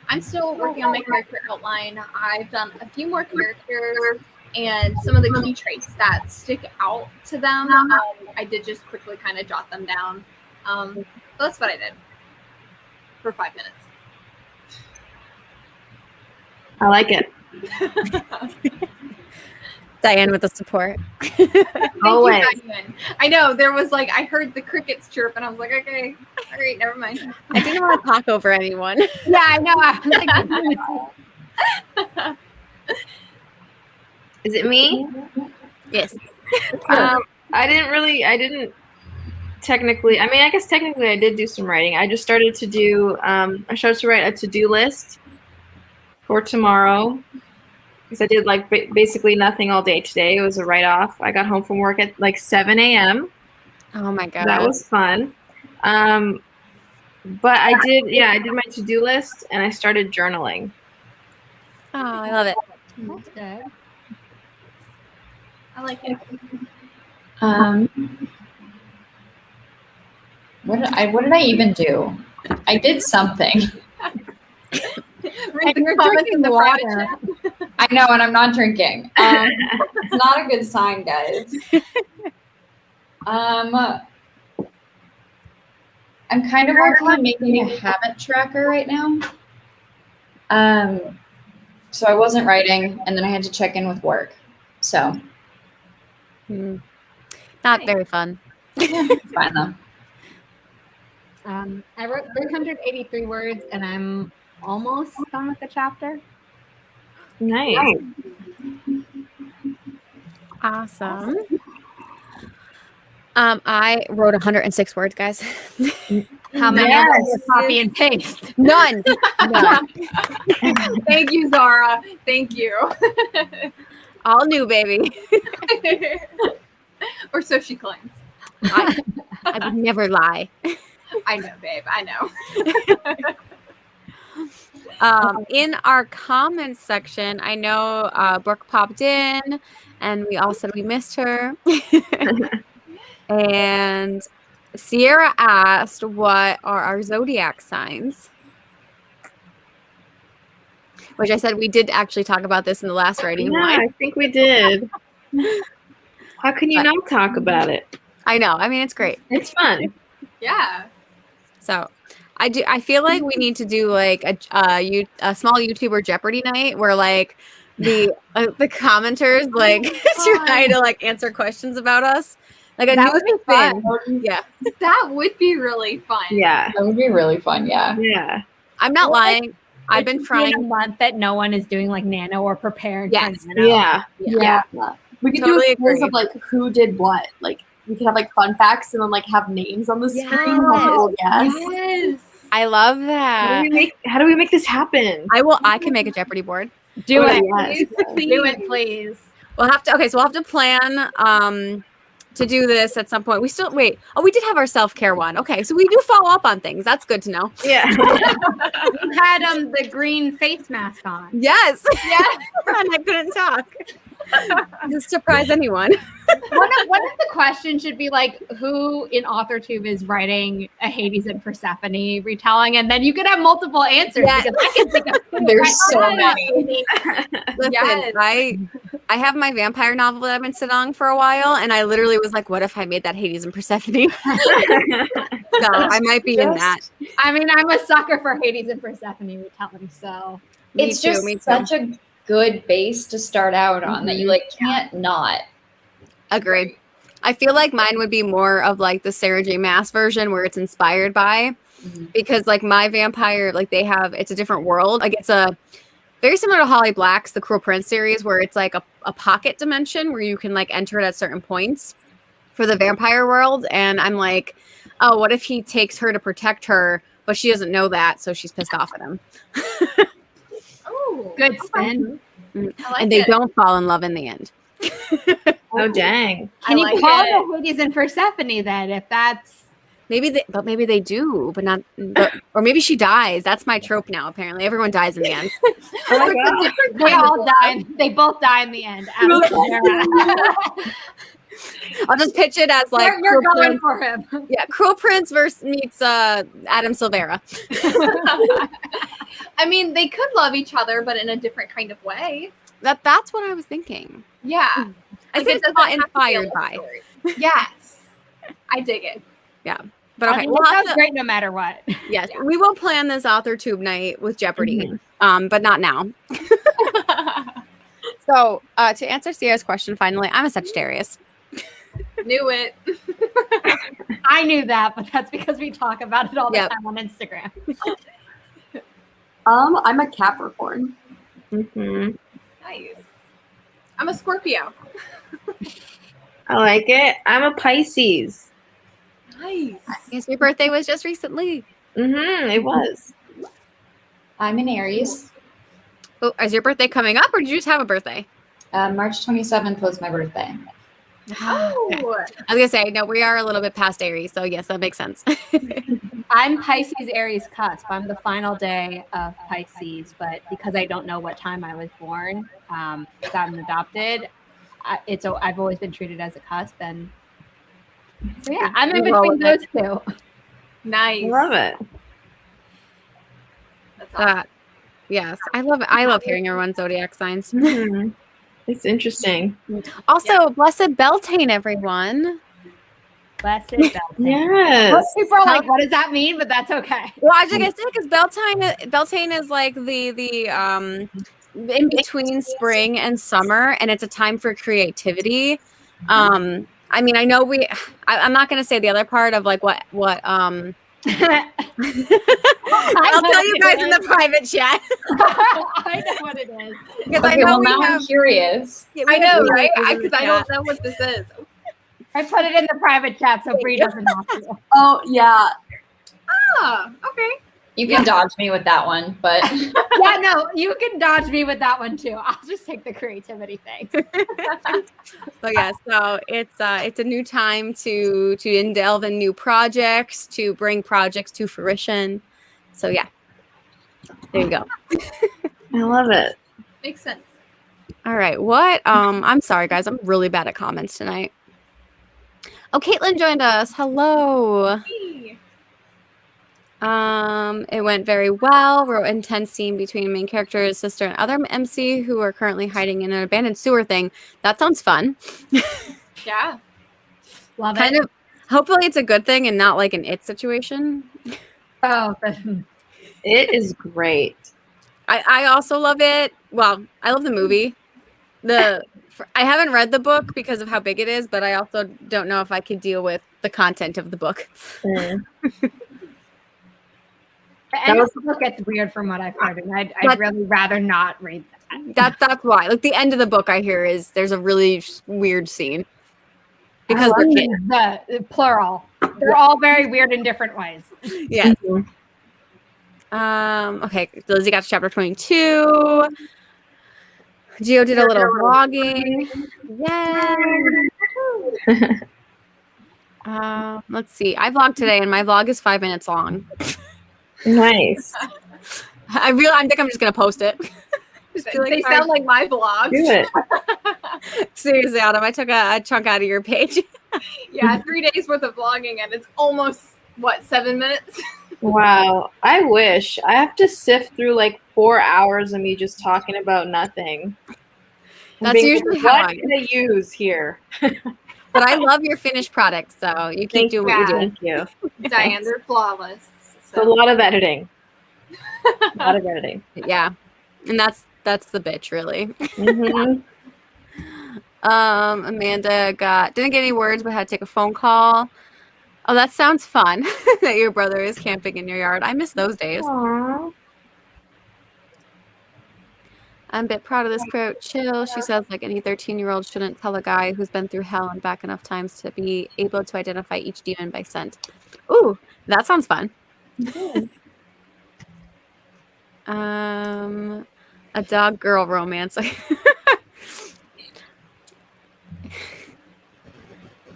I'm still working on my character outline. I've done a few more characters and some of the key traits that stick out to them. I did just quickly kind of jot them down. So that's what I did for 5 minutes. I like it. Diane with the support. Always. Thank you, Diane. I know there was like I heard the crickets chirp and I was like, okay, all right, never mind. I didn't want to talk over anyone. Yeah, I know. I was like, Is it me? Yes. I didn't technically, I mean, I guess technically I did do some writing. I just started to do, I started to write a to-do list for tomorrow because I did like basically nothing all day today. It was a write-off. I got home from work at like 7 a.m. Oh my god. That was fun. But I did my to-do list and I started journaling. Oh, I love it. that's good. I like it. What did I even do? I did something. Read the you're comments in drinking the water. private chat. I know, and I'm not drinking. It's not a good sign, guys. I'm kind of working on making a habit tracker right now. So I wasn't writing, and then I had to check in with work. So Not very fun. it's fine though. I wrote 383 words, and I'm almost done with the chapter. Nice. Awesome. I wrote 106 words, guys. How many of those are copy and paste? None. Thank you, Zara. Thank you. All new, baby. Or so she claims. I would never lie. I know, babe. I know. In our comments section, I know Brooke popped in, and we all said we missed her. And Sierra asked, what are our zodiac signs? Which I said we did actually talk about this in the last writing. Yeah, I think we did. How can you not talk about it? I know. I mean, it's great. It's fun. Yeah. So I feel like we need to do like a small YouTuber Jeopardy night where like the commenters like try to like answer questions about us. Like That would be fun. Yeah. That would be really fun. Yeah. That would be really fun. Yeah. Yeah. I'm not lying. I've been In trying. a month that no one is doing like nano or prepared. Yes. For nano. Yeah. yeah. We could Totally do a quiz agree. of like who did what. Like we could have like fun facts and then like have names on the screen. Yes. Yes. Yes. I love How that. do we make this happen? I can make a Jeopardy board. Do Oh, it. yes. Do it, please. We'll have to plan to do this at some point. We did have our self-care one. Okay, so we do follow up on things. That's good to know. Yeah. You had the green face mask on. Yes. Yeah. And I couldn't talk. Just surprise anyone. One of the questions should be like, who in AuthorTube is writing a Hades and Persephone retelling, and then you could have multiple answers. Yes. Because I can think of There's so many. Listen, Yes. I have my vampire novel that I've been sitting on for a while, and I literally was like, what if I made that Hades and Persephone? So I might be in that. I mean, I'm a sucker for Hades and Persephone retelling, so Me It's too, just me too. such a good base to start out on that you like can't not. Agreed. I feel like mine would be more of like the Sarah J. Maas version where it's inspired by. because like my vampire, like they have, it's a different world. Like it's a very similar to Holly Black's The Cruel Prince series, where it's like a pocket dimension where you can like enter it at certain points for the vampire world. And I'm like, oh, what if he takes her to protect her, but she doesn't know that, so she's pissed off at him. Oh, Good spin. I like And they it. don't fall in love in the end. Oh dang. Can I you like call it. the Hades and Persephone then? If that's Maybe they do, but not. Or maybe she dies. That's my trope now. Apparently, everyone dies in the end. Oh my god. they all die. They both die in the end. I'll just pitch it as like you're Cruel going Prince- for him. yeah, Cruel Prince versus meets Adam Silvera. I mean, they could love each other, but in a different kind of way. That's what I was thinking. Yeah. I Like, think it it's doesn't not have to be a inspired love by. story. Yes. I dig it. But I okay, mean, we'll it have sounds to, great no matter what. yes, we will plan this author tube night with Jeopardy, but not now. So to answer Sierra's question, finally, I'm a Sagittarius. Knew it. I knew that, but that's because we talk about it all the Yep. time on Instagram. I'm a Capricorn. Mhm. Nice. I'm a Scorpio. I like it. I'm a Pisces. Nice. Yes, your birthday was just recently. It was. I'm an Aries. Oh, is your birthday coming up, or did you just have a birthday? March 27th was my birthday. Oh. Okay. I was gonna say no. We are a little bit past Aries, so yes, that makes sense. I'm Pisces Aries cusp. I'm the final day of Pisces, but because I don't know what time I was born, because I'm adopted, I've always been treated as a cusp, and so yeah, I'm in You roll between with those two. Nice. I love it. That's awesome. Yes, I love it. I love hearing everyone's zodiac signs. Mhm. It's interesting. Also, blessed Beltane, everyone. Blessed Beltane. Yes. Most people are like, what does that mean? But that's okay. Well, I was just gonna say because Beltane is like the in between spring and summer, and it's a time for creativity. I mean, I know I'm not gonna say the other part of like what I'll tell you guys in the private chat. I know what it is. Because I Okay, know well, we now I'm have. curious. Yeah, we I have know, really right? good in Because the I chat. don't know what this is. I put it in the private chat so Bree doesn't have to. Oh yeah, Ah, okay. You can dodge me with that one, but Yeah, no, you can dodge me with that one too. I'll just take the creativity thing. So yeah, so it's a new time to delve in new projects, to bring projects to fruition. So yeah, there you go. I love it. Makes sense. All right, what? I'm sorry guys, I'm really bad at comments tonight. Oh, Caitlin joined us. Hello. Hey. It went very well. Wrote intense scene between main character's sister and other MC who are currently hiding in an abandoned sewer thing. That sounds fun. Yeah. Love Kind it. of. Hopefully, it's a good thing and not like an it situation. Oh, It is great. I also love it. Well, I love the movie. I haven't read the book because of how big it is, but I also don't know if I could deal with the content of the book. Mm. the end of the book gets weird from what I've heard, and I'd really rather not read that. That's why. Like the end of the book, I hear there's a really weird scene because The plural. They're all very weird in different ways. yeah. Mhm. Okay, Lizzie got to chapter 22. Gio did a little vlogging. Yay! Let's see. I vlogged today, and my vlog is 5 minutes long. Nice. I think I'm just gonna post it. Just be like, They sound like my vlogs. Do it. seriously, Adam. I took a chunk out of your page. Yeah, 3 days worth of vlogging, and it's almost, 7 minutes? Wow. I wish. I have to sift through like 4 hours of me just talking about nothing. And That's being usually like, how what I can I use here? But I love your finished product, so you keep doing what you do. Thank you. Diane, they're flawless. It's a lot of editing. A lot of editing. Yeah, and that's the bitch, really. Mhm. Amanda didn't get any words, but had to take a phone call. Oh, that sounds fun that your brother is camping in your yard. I miss those days. Aww. I'm a bit proud of this quote. Chill. She says, like any 13-year-old shouldn't tell a guy who's been through hell and back enough times to be able to identify each demon by scent. Ooh, that sounds fun. A dog girl romance.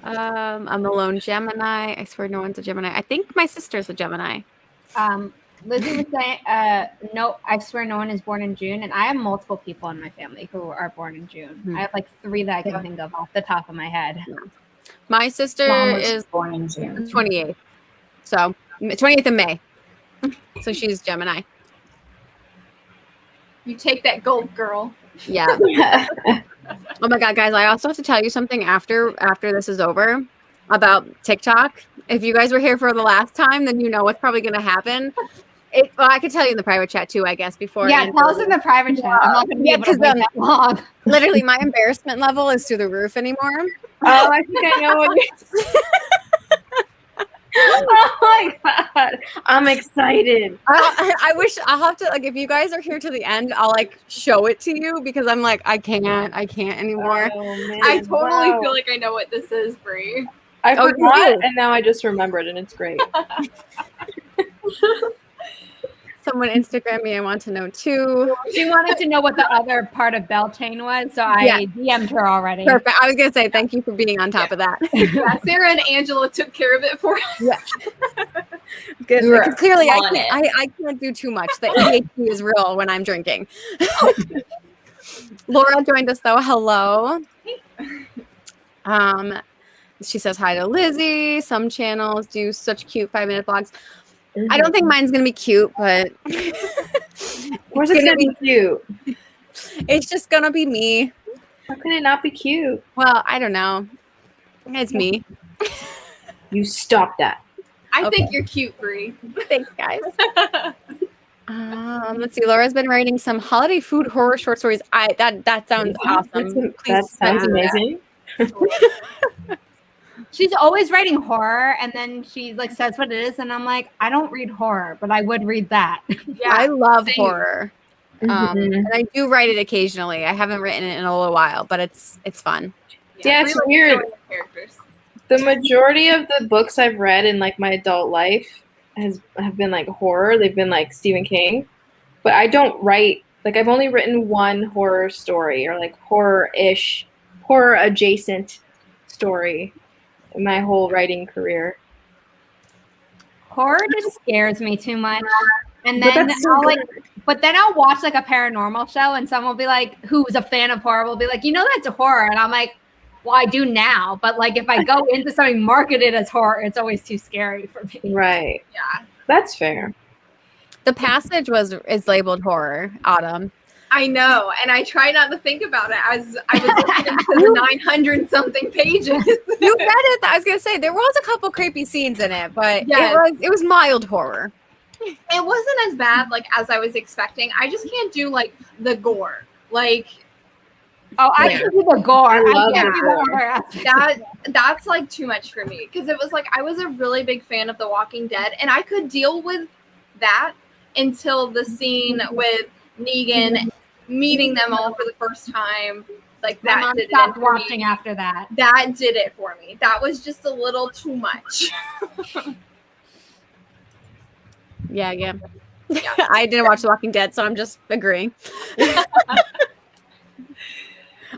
I'm a lone Gemini. I swear no one's a Gemini. I think my sister's a Gemini. Lizzie was saying, no, I swear no one is born in June. And I have multiple people in my family who are born in June. I have like 3 that I can think of off the top of my head. My sister is born in June. 28th. So 28th of May. So she's Gemini. You take that gold, girl. Yeah. Oh my God, guys, I also have to tell you something after this is over about TikTok. If you guys were here for the last time, then you know what's probably going to happen. Well, I could tell you in the private chat too, I guess, before. Yeah, tell us in the private chat. I'm not going to be able to wait that long. Literally, my embarrassment level is through the roof anymore. Oh, I think I know what you're Oh my God. I'm excited. I wish I'll have to, like, if you guys are here to the end, I'll like show it to you because I'm like, I can't anymore. Oh, man. I totally feel like I know what this is, Brie. I Oh, forgot, you do? and now I just remembered, and it's great. Someone Instagram me. I want to know too. She wanted to know what the other part of Beltane was, so I DM'd her already. Perfect. I was gonna say thank you for being on top of that. Yeah, Sarah and Angela took care of it for us. Yeah. Good. We were Because clearly on I can't do too much. The ADHD is real when I'm drinking. Laura joined us though. Hello. She says hi to Lizzie. Some channels do such cute 5-minute vlogs. I don't think mine's gonna be cute, but Where's it gonna be cute? it's just gonna be me. How can it not be cute? Well, I don't know. It's me. You stop that. I Okay. think you're cute, Brie. Thanks, guys. Let's see. Laura's been writing some holiday food horror short stories. That sounds awesome. That sounds amazing. She's always writing horror, and then she like says what it is, and I'm like, I don't read horror, but I would read that. Yeah, I love same. horror. And I do write it occasionally. I haven't written it in a little while, but it's fun. Yeah, it's we like weird. knowing the characters. The majority of the books I've read in like my adult life have been like horror. They've been like Stephen King, but I don't write. Like I've only written one horror story or like horror-ish, horror adjacent story in my whole writing career. Horror just scares me too much. And But then that's so I'll like, good. but then I'll watch like a paranormal show, and someone will be like, who's a fan of horror, will be like, you know, that's a horror, and I'm like, well, I do now, but like if I go into something marketed as horror, it's always too scary for me. Right. Yeah, That's fair. The Passage is labeled horror, Autumn. I know, and I try not to think about it as I was listening to the 900 something pages. You read it. I was gonna say there was a couple creepy scenes in it, but Yes. it was mild horror. It wasn't as bad like as I was expecting. I just can't do like the gore. Like Oh, I can do the gore. I love can't do the gore. horror aspect. that's like too much for me because it was like I was a really big fan of The Walking Dead, and I could deal with that until the scene with Negan meeting them all for the first time. Like My that mom did it stopped for watching me. after that. That did it for me. That was just a little too much. Yeah. I didn't watch The Walking Dead, so I'm just agreeing.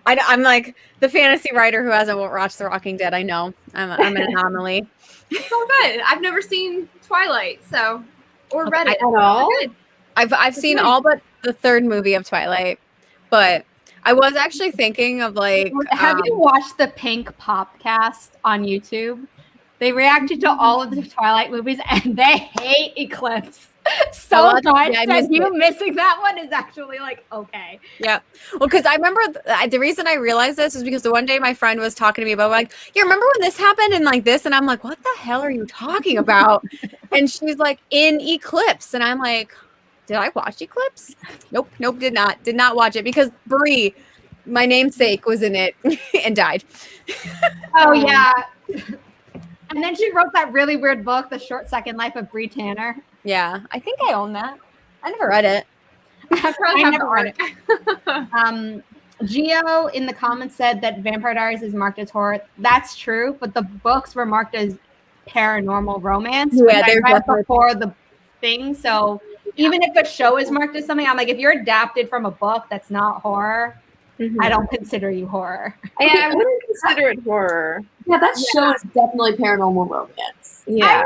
I'm like the fantasy writer who hasn't watched The Walking Dead. I know I'm an anomaly. It's all good. I've never seen Twilight, so or read it. At all? Good. I've seen all but the third movie of Twilight, but I was actually thinking of like Have you watched the Pink Popcast on YouTube? They reacted to all of the Twilight movies, and they hate Eclipse so Oh, much. yeah, I that missed you it. missing that one is actually like okay. Yeah. Well, because I remember the reason I realized this is because the one day my friend was talking to me about like, you remember when this happened and like this? And I'm like, what the hell are you talking about? And she's like, in Eclipse. And I'm like, did I watch Eclipse? Nope, did not watch it because Brie, my namesake, was in it and died. Oh yeah. And then she wrote that really weird book, The Short Second Life of Bree Tanner. Yeah, I think I own that. I never read it. probably I have never read it. Geo in the comments said that Vampire Diaries is marked as horror. That's true, but the books were marked as paranormal romance. Yeah, which I they're read definitely- before the thing. So even if a show is marked as something, I'm like, if you're adapted from a book that's not horror, I don't consider you horror. Yeah, I wouldn't consider it horror. Yeah, that show is definitely paranormal romance. Yeah.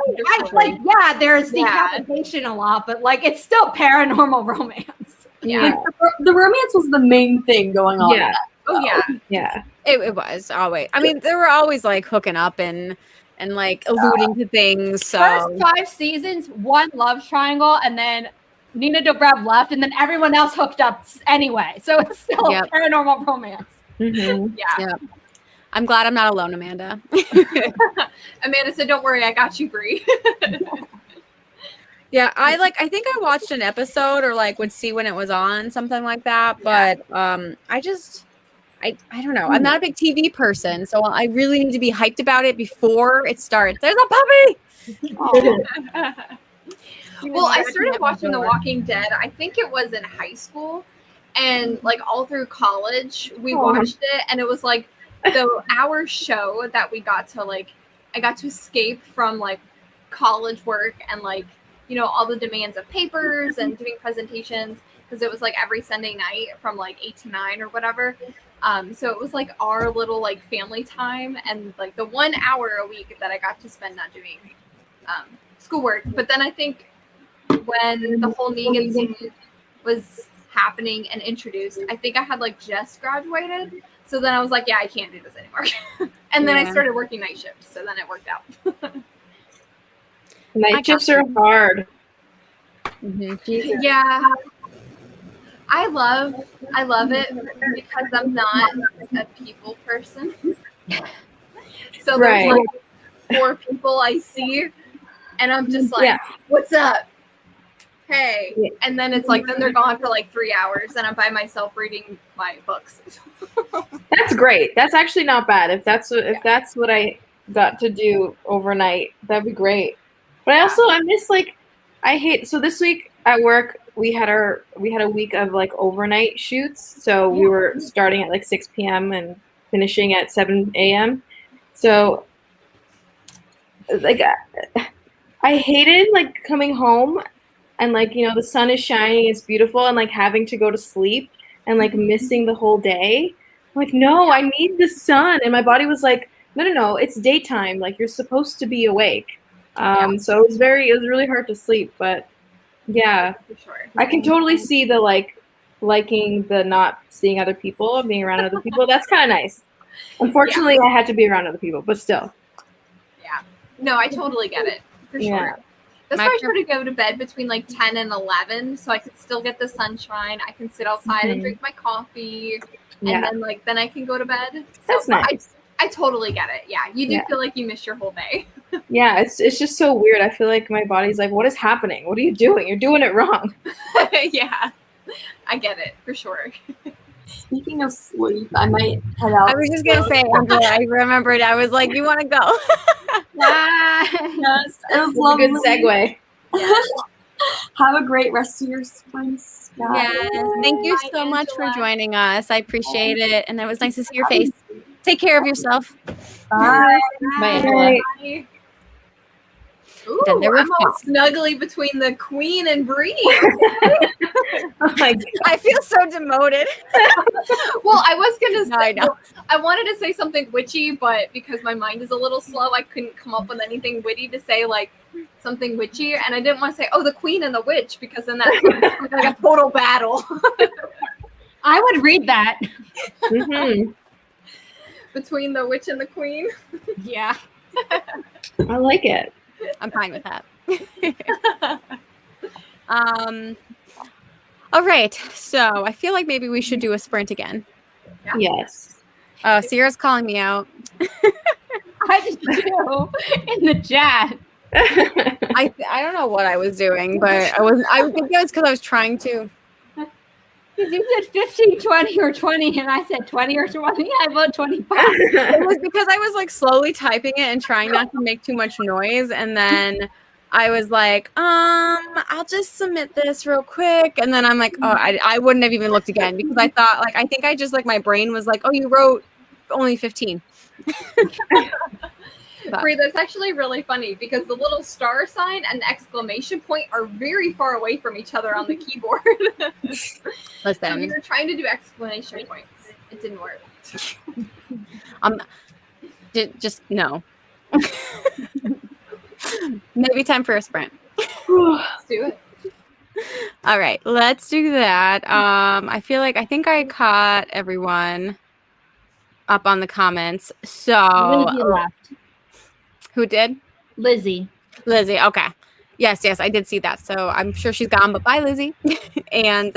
There's Yeah. decapitation a lot, but like it's still paranormal romance. Yeah. The romance was the main thing going on. Yeah. in that Oh show. yeah. Yeah. It was always. I mean, they were always like hooking up and like alluding to things. So First 5 seasons, one love triangle, and then Nina Dobrev left, and then everyone else hooked up anyway. So it's still Yep. paranormal romance. Mm-hmm. Yeah. I'm glad I'm not alone, Amanda. Amanda said, "Don't worry, I got you, Bree." Yeah, I think I watched an episode or like would see when it was on, something like that. But I don't know. I'm not a big TV person, so I really need to be hyped about it before it starts. There's a puppy. Well, I started watching The Walking Dead. I think it was in high school, and like all through college, we watched it, and it was like our show that we got to like. I got to escape from like college work and like all the demands of papers and doing presentations because it was like every Sunday night from like 8 to 9 or whatever. So it was like our little like family time and like the 1 hour a week that I got to spend not doing schoolwork. But then I think when the whole Negan thing was happening and introduced, I think I had like just graduated. So then I was like, yeah, I can't do this anymore. And then I started working night shift. So then it worked out. Night shifts are hard. Mm-hmm. Yeah. I love it because I'm not a people person. So there's like 4 people I see and I'm just like, what's up? Hey. And then it's like, then they're gone for like 3 hours and I'm by myself reading my books. That's great. That's actually not bad. If that's what I got to do overnight, that'd be great. But I miss so this week at work we had a week of like overnight shoots. So we were starting at like 6 p.m. and finishing at 7 a.m. So like I hated like coming home and like the sun is shining, it's beautiful, and like having to go to sleep and like missing the whole day. I'm like, no, I need the sun. And my body was like, no, it's daytime. Like you're supposed to be awake. So it was really hard to sleep, but yeah, For sure. I can totally see the like liking the not seeing other people and being around other people. That's kind of nice. Unfortunately, I had to be around other people, but still. Yeah. No, I totally get it. For sure. Yeah. That's why I try to go to bed between like 10 and 11 so I can still get the sunshine. I can sit outside and drink my coffee and then I can go to bed. So That's nice. I totally get it. Yeah. You do feel like you miss your whole day. Yeah, it's just so weird. I feel like my body's like, what is happening? What are you doing? You're doing it wrong. Yeah. I get it for sure. Speaking of sleep, I might head out. I was just gonna say, Angela, I remembered. I was like, you want to go? Yes, it was That's a lovely. good segue. Have a great rest of your spring. Yes. Thank you so much for joining us. I appreciate it, and it was nice to see your face. Take care of yourself. Bye. Bye, Angela. Bye. Ooh, Then there were I'm all snuggly between the queen and Bree. Oh my God. I feel so demoted. Well, I was gonna say, No, I know. I wanted to say something witchy, but because my mind is a little slow, I couldn't come up with anything witty to say, like something witchy. And I didn't want to say, "Oh, the queen and the witch," because then that's like a total battle I would read that. Mm-hmm. between the witch and the queen. Yeah. I like it. I'm fine with that. All right. So I feel like maybe we should do a sprint again. Yes. Oh, Sierra's calling me out. I just do in the chat. I don't know what I was doing, but I think it was because I was trying to. Because you said 15, 20, or 20, and I said 20 or 20. I vote 25. It was because I was like slowly typing it and trying not to make too much noise. And then I was like, I'll just submit this real quick. And then I'm like, oh, I wouldn't have even looked again because I thought like, I think I just like my brain was like, oh, you wrote only 15. Brie, that's actually really funny because the little star sign and the exclamation point are very far away from each other on the keyboard. So Listen, we were trying to do exclamation points. It didn't work. just no. Maybe time for a sprint. Let's do it. All right, let's do that. I think I caught everyone up on the comments. So Lizzie left. who did? Lizzie. Lizzie. Okay. Yes, I did see that. So I'm sure she's gone, but bye, Lizzie. And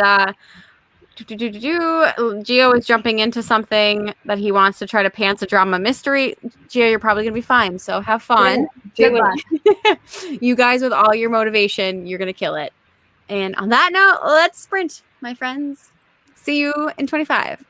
Gio is jumping into something that he wants to try to pants a drama mystery. Gio, you're probably gonna be fine. So have fun. Good luck. You guys with all your motivation, you're gonna kill it. And on that note, let's sprint, my friends. See you in 25.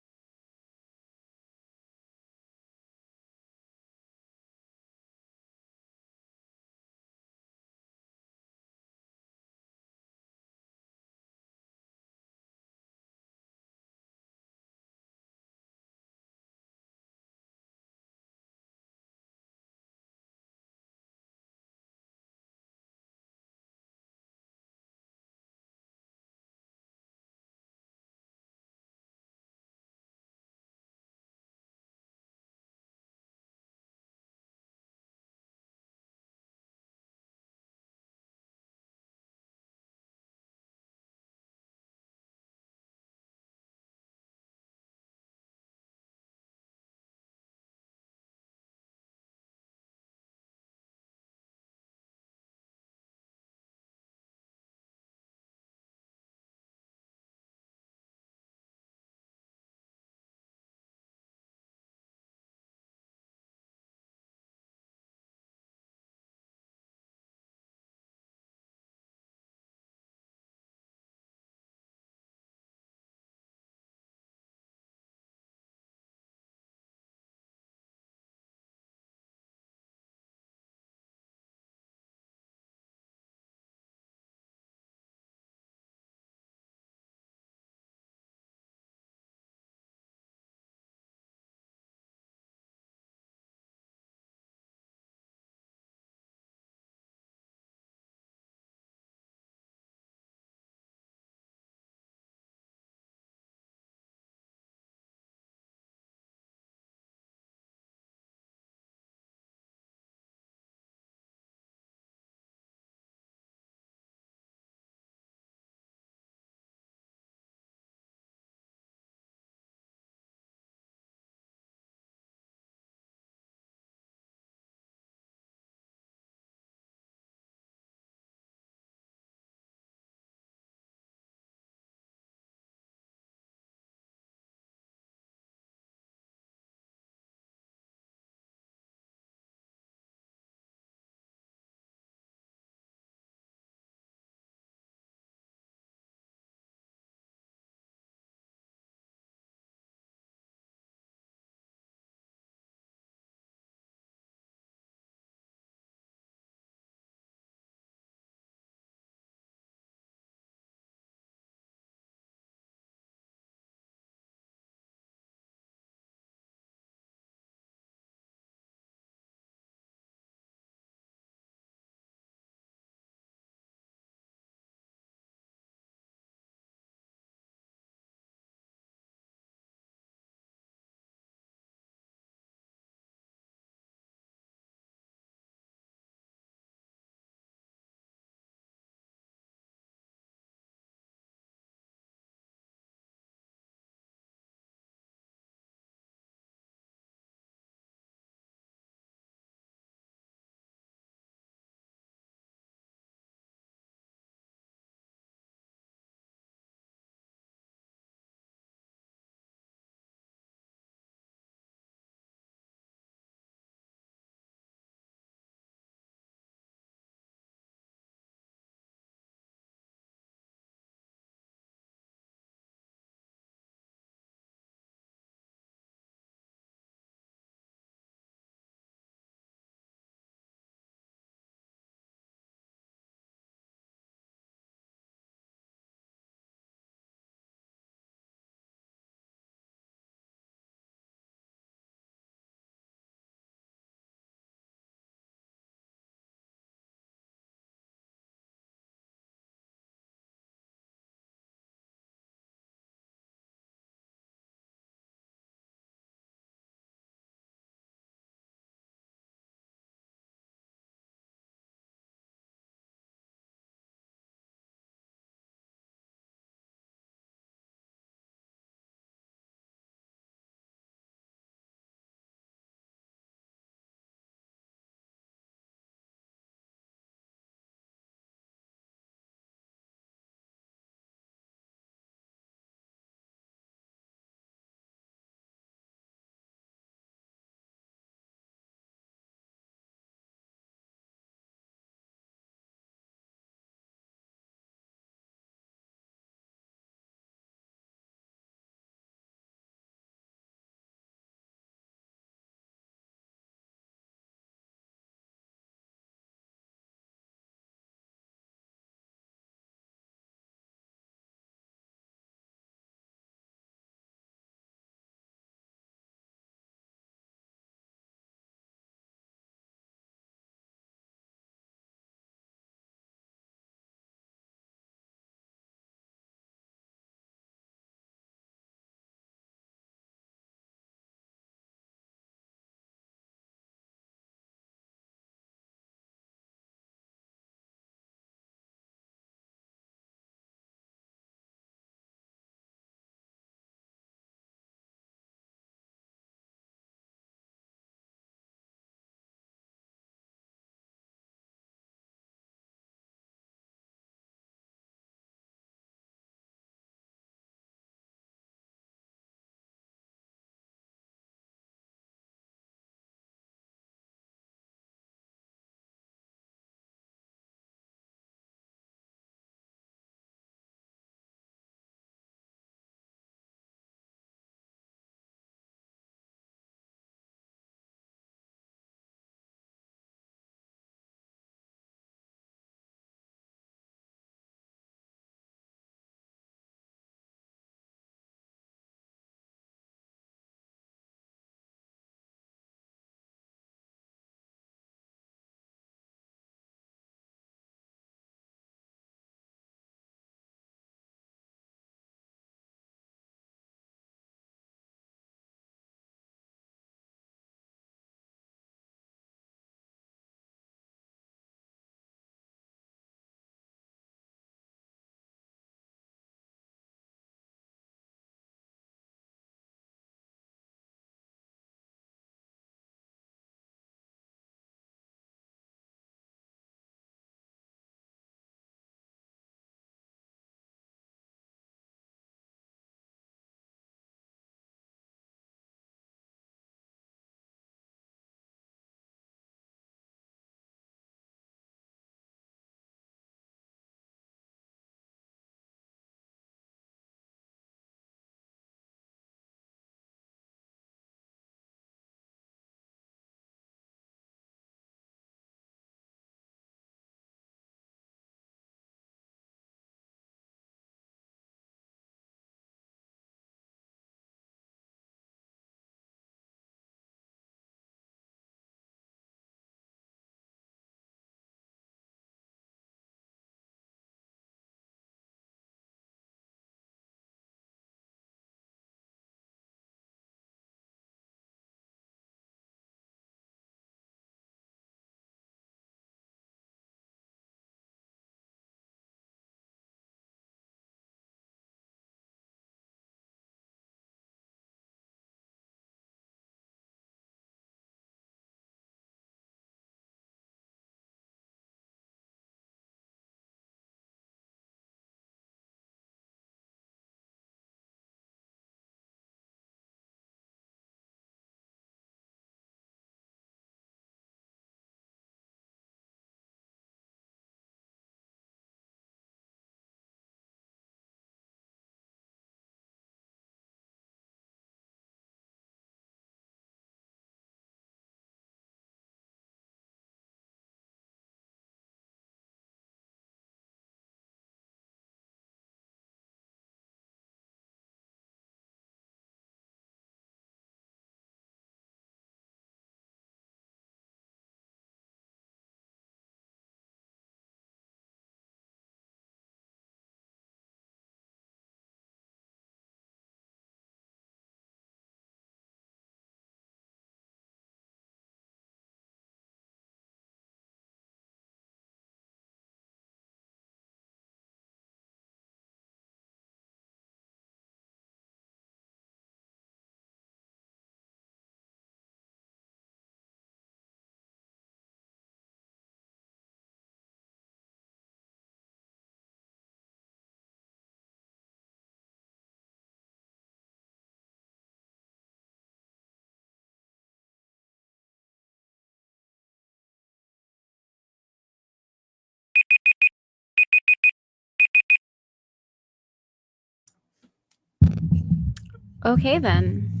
Okay, then.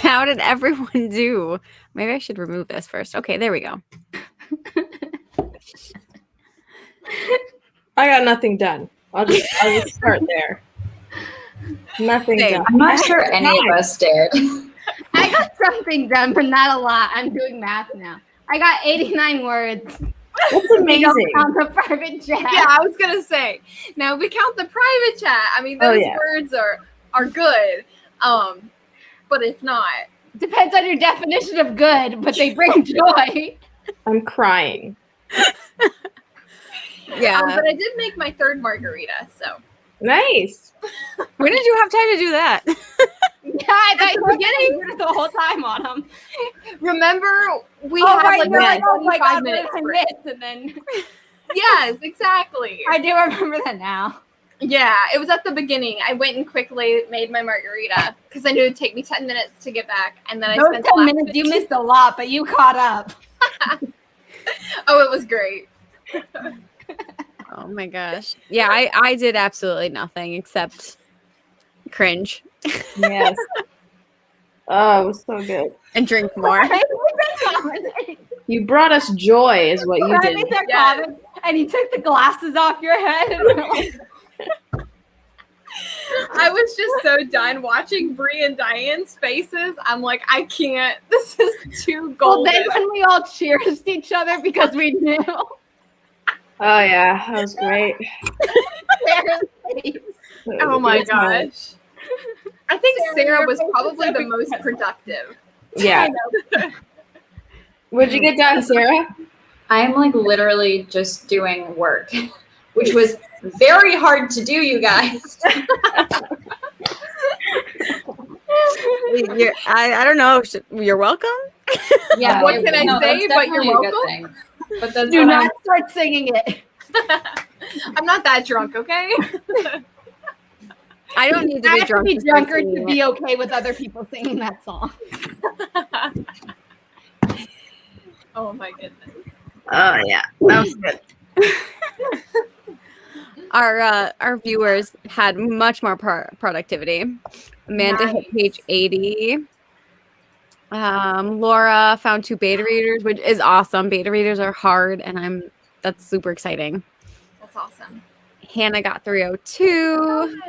How did everyone do? Maybe I should remove this first. Okay, there we go. I got nothing done. I'll just start there. Nothing Same. done. I'm not sure any of us did. I got something done, but not a lot. I'm doing math now. I got 89 words. That's We amazing. don't count the private chat. Yeah, I was gonna say. Now we count the private chat. I mean, those words are good. But if not, Depends on your definition of good, but they bring joy. I'm crying. Yeah. but I did make my third margarita, so. Nice. When did you have time to do that? Yeah, I thought you were getting the whole time on them. Remember, we Oh, had right, like you're a like, oh my 25 God, minutes what did I break. miss? And then Yes, exactly. I do remember that now. Yeah, it was at the beginning. I went and quickly made my margarita because I knew it would take me 10 minutes to get back. And then I Those spent the 10 last minutes, you 15 missed a lot, but you caught up. Oh, it was great. Oh my gosh. Yeah, I did absolutely nothing except cringe Yes. Oh, it was so good. and drink more. You brought us joy, is what you I did. made that Yes. comment, and he took the glasses off your head. I was just so done watching Brie and Diane's faces. I'm like, I can't. This is too Well, golden. then when we all cheers to each other because we knew. Oh yeah, that was great. Sarah's face. That was Oh a my good time. gosh. I think Sarah, Sarah your was face is probably so the most good. productive. Yeah. What'd you get done, Sarah? I'm like literally just doing work, which was very hard to do, you guys. I don't know. You're welcome. Yeah, What can I say? that's But you're definitely a good welcome. thing. But that's Do what not start singing it. I'm not that drunk, okay? I don't need to I be have to drunk. be to start drunker to singing be okay with other people singing that song. Oh my goodness. Oh yeah, that was good. Our viewers had much more productivity. Amanda hit page 80. Laura found 2 beta readers, which is awesome. Beta readers are hard, and that's super exciting. That's awesome. Hannah got 302.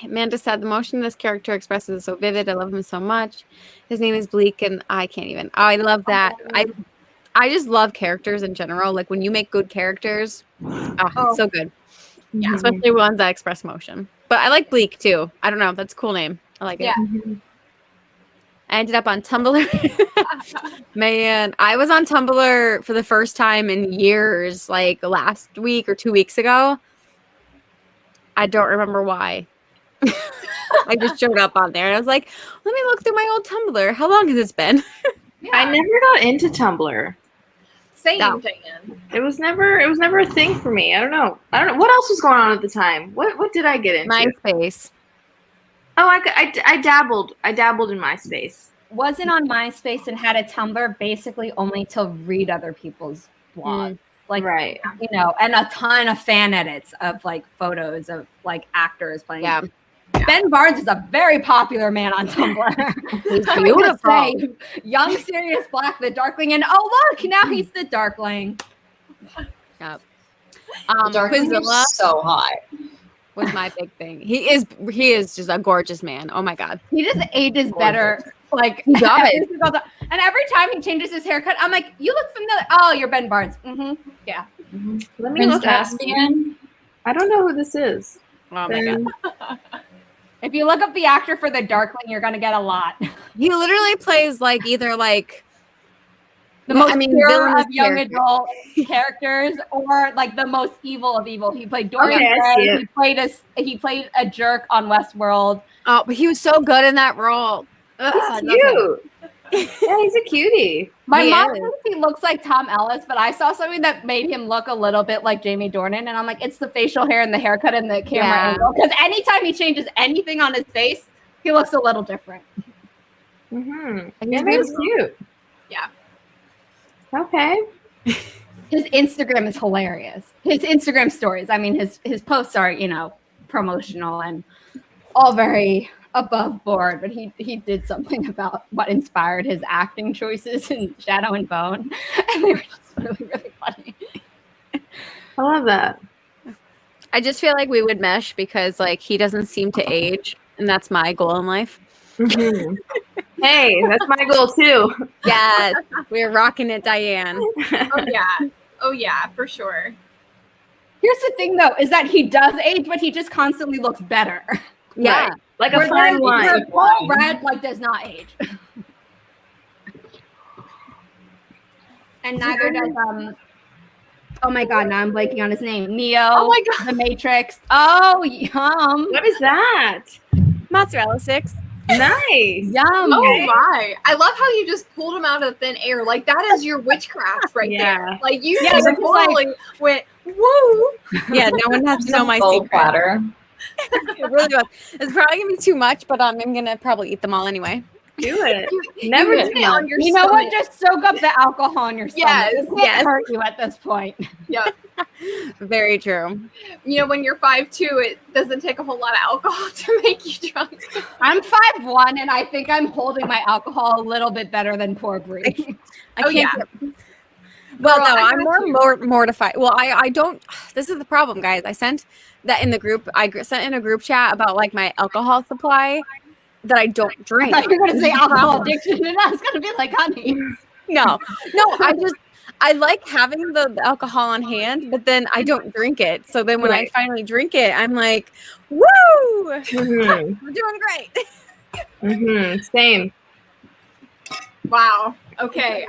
Amanda said the emotion this character expresses is so vivid. I love him so much. His name is Bleak, and I can't even. Oh, I love that. I just love characters in general. Like when you make good characters, it's so good. Yeah. Especially ones that express emotion. But I like Bleak too. I don't know. That's a cool name. I like it. Yeah. I ended up on Tumblr. Man, I was on Tumblr for the first time in years, like last week or 2 weeks ago. I don't remember why. I just showed up on there and I was like, let me look through my old Tumblr. How long has this been? Yeah. I never got into Tumblr. Same, No. Diane. It was never a thing for me. I don't know. What else was going on at the time. What did I get into? MySpace. Oh, I dabbled in MySpace. Wasn't on MySpace and had a Tumblr basically only to read other people's blogs. Like, Right. you know, and a ton of fan edits of like photos of like actors playing. Yeah. Ben Barnes is a very popular man on Tumblr. He's I would beautiful. say, young Sirius Black, the Darkling, and oh look, now he's the Darkling. Yep. Darkling Quizilla is so hot. was my big thing. He is just a gorgeous man. Oh my god. He just ages better. Like He does. every single time. And every time he changes his haircut, I'm like, you look familiar. Oh, you're Ben Barnes. Yeah. Let me Prince look at. Caspian. I don't know who this is. Oh my god. If you look up the actor for the Darkling, you're gonna get a lot. He literally plays like either like The most pure villainous of young character. adult characters, or like the most evil of evil. He played Dorian Okay, I see Gray. it. He played a jerk on Westworld. Oh, but he was so good in that role. Ugh, I He's love him. cute. Yeah, he's a cutie. My He mom is. thinks he looks like Tom Ellis, but I saw something that made him look a little bit like Jamie Dornan, and I'm like, it's the facial hair and the haircut and the camera Yeah. angle. Because anytime he changes anything on his face, he looks a little different. Mm-hmm. And Yeah, he's that's cute. Yeah. Okay. His Instagram is hilarious. His Instagram stories. I mean, his posts are, you know, promotional and all very above board, but he did something about what inspired his acting choices in Shadow and Bone, and they were just really funny. I love that. I just feel like we would mesh because like he doesn't seem to age, and that's my goal in life. Mhm. Hey, that's my goal too. Yes, we're rocking it, Diane. Oh yeah, for sure. Here's the thing, though, is that he does age, but he just constantly looks better. Yeah, Right. Like a fine wine. Where Paul Rudd like does not age, and neither does oh my god, now I'm blanking on his name. Neo. Oh my god. The Matrix. Oh, yum. What is that? mozzarella sticks. Nice. Yum. Oh my! I love how you just pulled him out of thin air. Like that is your witchcraft right Yeah. there. Like you Yeah, just that's like- totally went woo. Yeah, no one has to know my Full secret. platter. It really was. It's probably gonna be too much, but I'm gonna probably eat them all anyway. Do it. You Never put too it on much. your You know what? stomach. Just soak up the alcohol in your stomach. Yes, It can't yes. hurt you at this point. Yeah. Very true. You know, when you're 5'2", it doesn't take a whole lot of alcohol to make you drunk. I'm 5'1", and I think I'm holding my alcohol a little bit better than poor Brie. I Oh, can't. Well, Girl, no, I I'm got more mortified. Well, I don't. This is the problem, guys. I sent that in the group. Sent in a group chat about like my alcohol supply that I don't I drink. thought you were going to say This is the alcohol problem. addiction, and I was going to be like, honey. No, I like having the alcohol on hand, but then I don't drink it. So then when I Right. finally drink it, I'm like, woo, Mhm. we're doing great. Mhm. Same. Wow. Okay.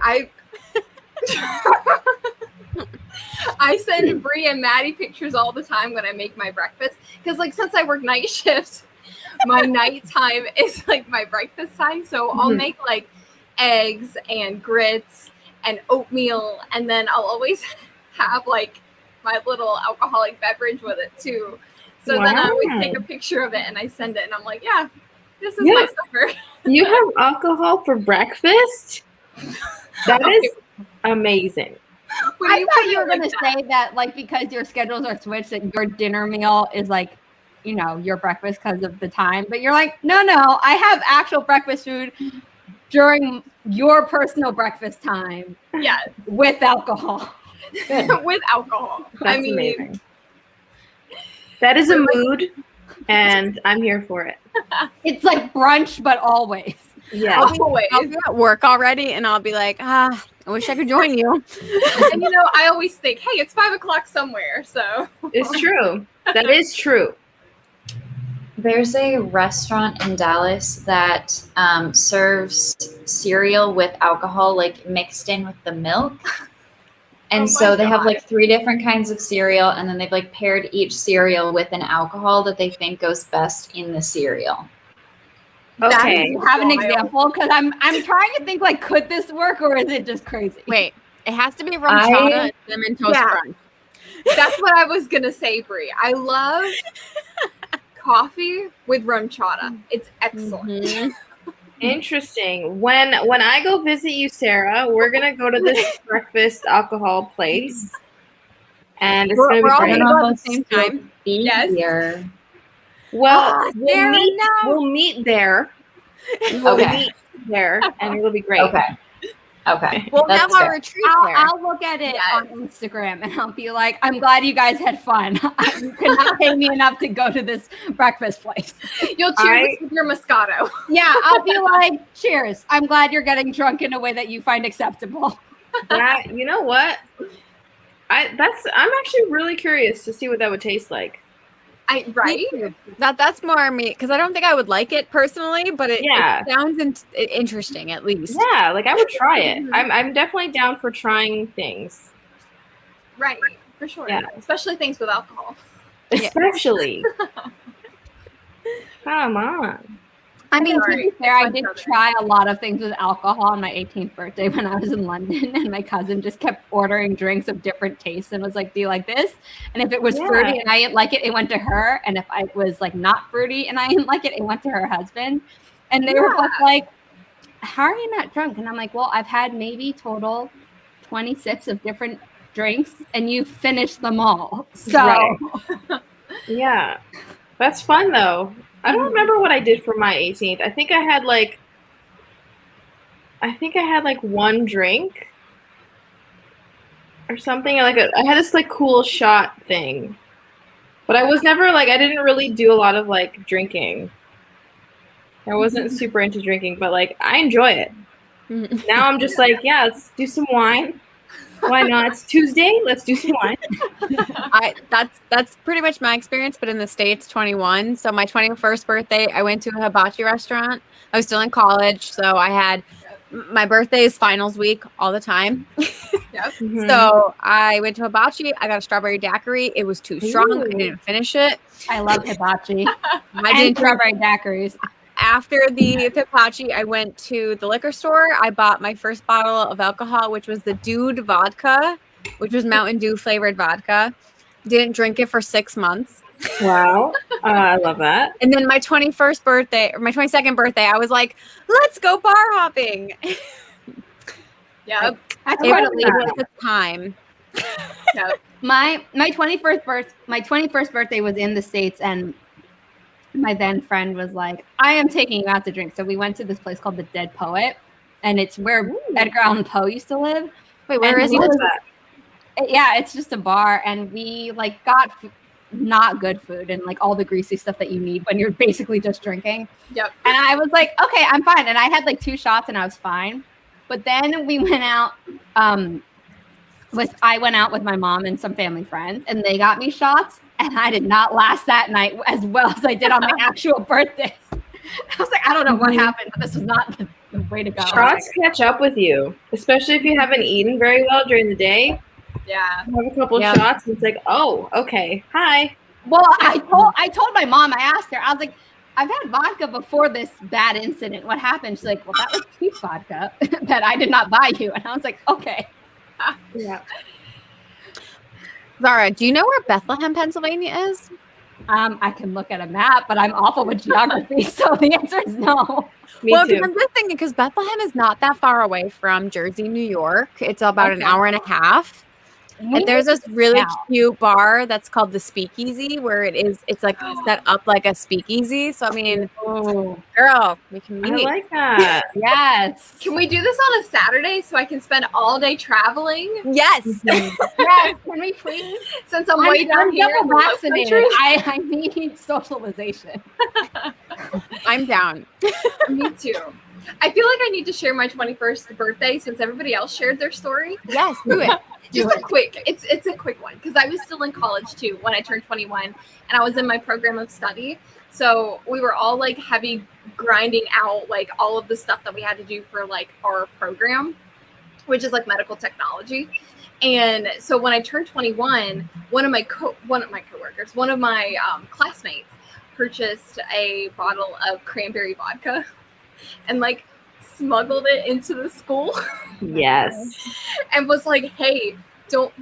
I send Brie and Maddie pictures all the time when I make my breakfast because, like, since I work night shifts, my nighttime is like my breakfast time. So I'll Mhm. make like eggs and grits and oatmeal, and then I'll always have like my little alcoholic beverage with it too. So then I always take a picture of it and I send it, and I'm like, yeah, this is my supper. You have alcohol for breakfast? That is amazing. When I you thought put you it were going like to that- say that, like, because your schedules are switched, that your dinner meal is like, you know, your breakfast because of the time. But you're like, no, I have actual breakfast food during your personal breakfast time yeah, with alcohol. with alcohol. That's I mean, amazing. That is a mood, and I'm here for it. It's like brunch, but always. Yeah. always. I'll be at work already, and I'll be like, I wish I could join you. And you know, I always think, hey, it's 5 o'clock somewhere. So It's true. That is true. There's a restaurant in Dallas that serves cereal with alcohol, like mixed in with the milk. And Oh so my they have God. like 3 different kinds of cereal, and then they've like paired each cereal with an alcohol that they think goes best in the cereal. Okay. Do you have an Wild. example? Because I'm trying to think, like, could this work, or is it just crazy? Wait, it has to be rum chata and cinnamon toast Yeah. crunch. that's what I was gonna say, Brie. I love coffee with rum chata. It's excellent. Mhm. Interesting. When I go visit you, Sarah, we're gonna go to this breakfast alcohol place, and it's We're gonna be all great. gonna go at the same time. Be Yes. here. Well, Sarah, no. we'll meet there. We'll Okay. meet there, and it'll be great. Okay. We'll That's have our fair. retreat there. I'll look at it on Instagram, and I'll be like, I'm glad you guys had fun. You could not pay me enough to go to this breakfast place. You'll cheers us with your Moscato. Yeah, I'll be like, cheers. I'm glad you're getting drunk in a way that you find acceptable. That, you know what? I'm actually really curious to see what that would taste like. Right? That's more me because I don't think I would like it personally, but it sounds interesting at least. Yeah, like I would try it. I'm definitely down for trying things. Right, for sure. Yeah. Especially things with alcohol. Especially. Come on. I mean, to Sorry. be fair, I Fun did Southern. try a lot of things with alcohol on my 18th birthday when I was in London, and my cousin just kept ordering drinks of different tastes and was like, do you like this? And if it was fruity and I didn't like it, it went to her. And if I was like not fruity and I didn't like it, it went to her husband. And they were both like, how are you not drunk? And I'm like, well, I've had maybe total 26 of different drinks, and you finished them all. So Right. Yeah. That's fun though. I don't remember what I did for my 18th. I think I had like one drink or something. I had this like cool shot thing, but I was never like I didn't really do a lot of like drinking. I wasn't super into drinking, but like I enjoy it. Now I'm just like, yeah, let's do some wine. Why not? It's Tuesday. Let's do some wine. That's pretty much my experience, but in the States, 21. So my 21st birthday, I went to a hibachi restaurant. I was still in college, so I had my birthday is finals week all the time. Yep. So I went to hibachi. I got a strawberry daiquiri. It was too strong. I didn't finish it. I love hibachi. I and didn't drink. strawberry daiquiris. After the hibachi, I went to the liquor store. I bought my first bottle of alcohol, which was the Dude vodka, which was Mountain Dew flavored vodka. Didn't drink it for 6 months. Wow. I love that. And then my 21st birthday, or my 22nd birthday, I was like, let's go bar hopping. Yep. That's It quite a was leap. at the time. Yep. My 21st birthday was in the States, and my then friend was like, I am taking you out to drink. So we went to this place called the Dead Poet, and it's where Edgar Allan Poe used to live. Wait, where And is we it? was- Yeah, it's just a bar, and we like got not good food and like all the greasy stuff that you need when you're basically just drinking. Yep. And I was like, okay, I'm fine. And I had like 2 shots and I was fine. But then we went out, I went out with my mom and some family friends, and they got me shots, and I did not last that night as well as I did on my actual birthday. I was like, I don't know what happened, but this was not the way to go. Shots catch up with you, especially if you haven't eaten very well during the day. Yeah. You have a couple shots, and it's like, oh, okay, hi. Well, I told my mom, I asked her, I was like, I've had vodka before this bad incident. What happened? She's like, well, that was cheap vodka that I did not buy you. And I was like, okay. Yeah. Zara, do you know where Bethlehem, Pennsylvania is? I can look at a map, but I'm awful with geography. So the answer is no. Me Well, too. I'm just thinking because Bethlehem is not that far away from Jersey, New York. It's about an hour and a half. And there's this really cute bar that's called the Speakeasy, where it's like set up like a speakeasy. So I mean, girl, we can I meet. like that. Yes. Can we do this on a Saturday so I can spend all day traveling? Yes. Yes. Can we please? Since I'm way down I'm here in double the Low vaccinated. Country. I need socialization. I'm down. Me too. I feel like I need to share my 21st birthday since everybody else shared their story. Yes, do it. Just a quick, it's a quick one because I was still in college too when I turned 21 and I was in my program of study. So we were all like heavy grinding out like all of the stuff that we had to do for like our program, which is like medical technology. And so when I turned 21, one of my coworkers, one of my classmates purchased a bottle of cranberry vodka and like smuggled it into the school. Yes. And was like, hey, don't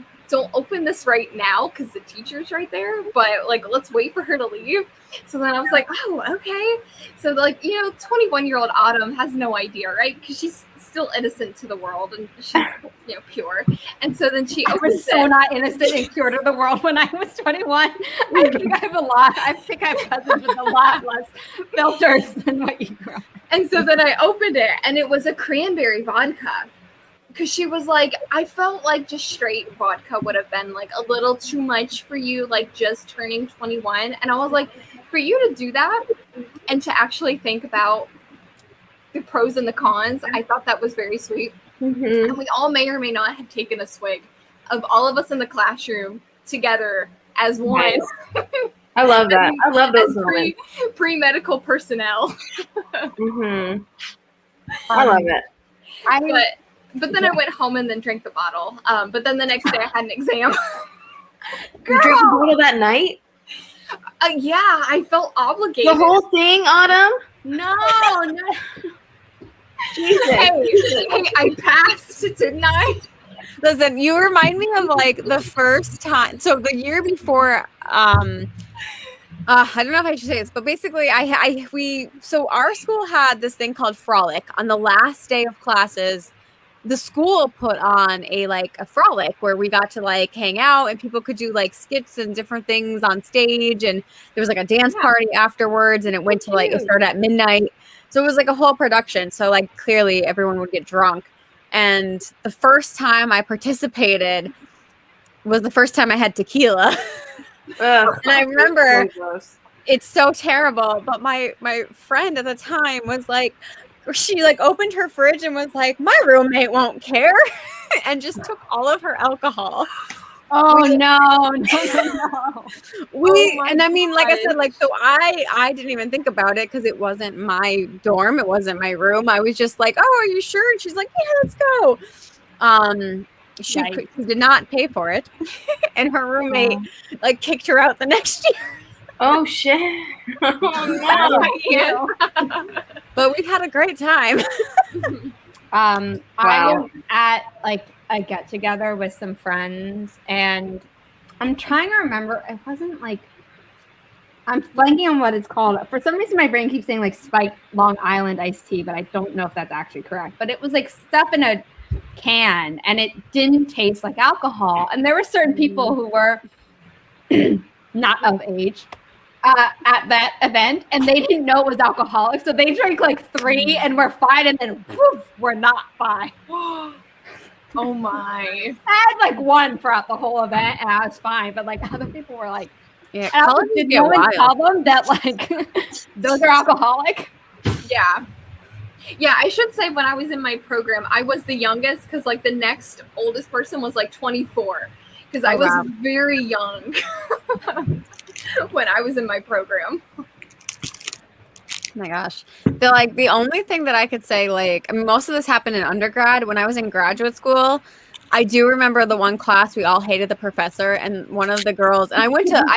open this right now because the teacher's right there, but like let's wait for her to leave. So then I was like, oh, okay. So like, 21-year-old Autumn has no idea, right? Because she's still innocent to the world and she's pure. And so then she I opens was so it. not innocent and pure to the world when I was 21. I think I have cousins with a lot less filters than what you grew up. And so then I opened it and it was a cranberry vodka. Because she was like, I felt like just straight vodka would have been like a little too much for you, like just turning 21. And I was like, for you to do that and to actually think about the pros and the cons, I thought that was very sweet. Mm-hmm. And we all may or may not have taken a swig of all of us in the classroom together as one. Nice. I love that. I love those as moments. pre-medical personnel. Mm-hmm. I love it. But then I went home and then drank the bottle. But then the next day I had an exam. You drink the bottle that night? Yeah, I felt obligated. The whole thing, Autumn? No. Jesus. Hey, I passed, didn't I? Listen, you remind me of like the first time. So the year before, I don't know if I should say this, but basically so our school had this thing called Frolic on the last day of classes. the school put on a frolic where we got to like hang out and people could do like skits and different things on stage, and there was like a dance party afterwards, and it went to like, it started at midnight. So it was like a whole production. So like clearly everyone would get drunk. And the first time I participated was the first time I had tequila. And I remember it's so terrible, but my friend at the time was like, she like opened her fridge and was like, my roommate won't care, and just took all of her alcohol. Oh no. And I mean, like I said, like, so I didn't even think about it because it wasn't my dorm, it wasn't my room. I was just like, oh, are you sure? And she's like, yeah, let's go. She did not pay for it, and her roommate like kicked her out the next year. Oh shit! Oh, no. But we had a great time. I was at like a get together with some friends, and I'm trying to remember. It wasn't like, I'm blanking on what it's called. For some reason, my brain keeps saying like spiked Long Island iced tea, but I don't know if that's actually correct. But it was like stuff in a can, and it didn't taste like alcohol. And there were certain people who were not of age at that event, and they didn't know it was alcoholic, so they drank like 3 and were fine, and then woof, we're not fine. Oh my! I had like 1 throughout the whole event, and I was fine, but like other people were like, yeah, did no one tell them that like those are alcoholic? Yeah. Yeah, I should say when I was in my program, I was the youngest because like the next oldest person was like 24 because I was very young when I was in my program. Oh my gosh. The only thing that I could say, like, I mean, most of this happened in undergrad. When I was in graduate school, I do remember the one class we all hated the professor, and one of the girls, and I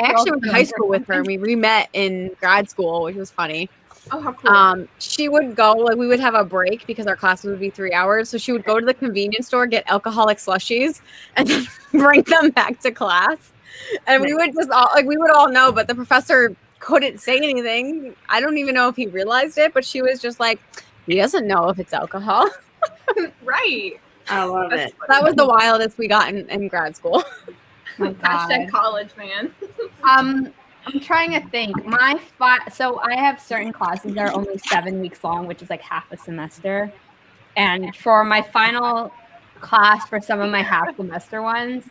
actually went to high school with her, and we re-met in grad school, which was funny. Oh, how cool. She would go, like, we would have a break because our classes would be 3 hours. So she would go to the convenience store, get alcoholic slushies, and then bring them back to class. And we would just all, like, we would all know, but the professor couldn't say anything. I don't even know if he realized it, but she was just like, he doesn't know if it's alcohol. Right. I love it. That was the wildest we got in grad school. Hashtag college, man. I'm trying to think. So I have certain classes that are only 7 weeks long, which is like half a semester. And for my final class for some of my half semester ones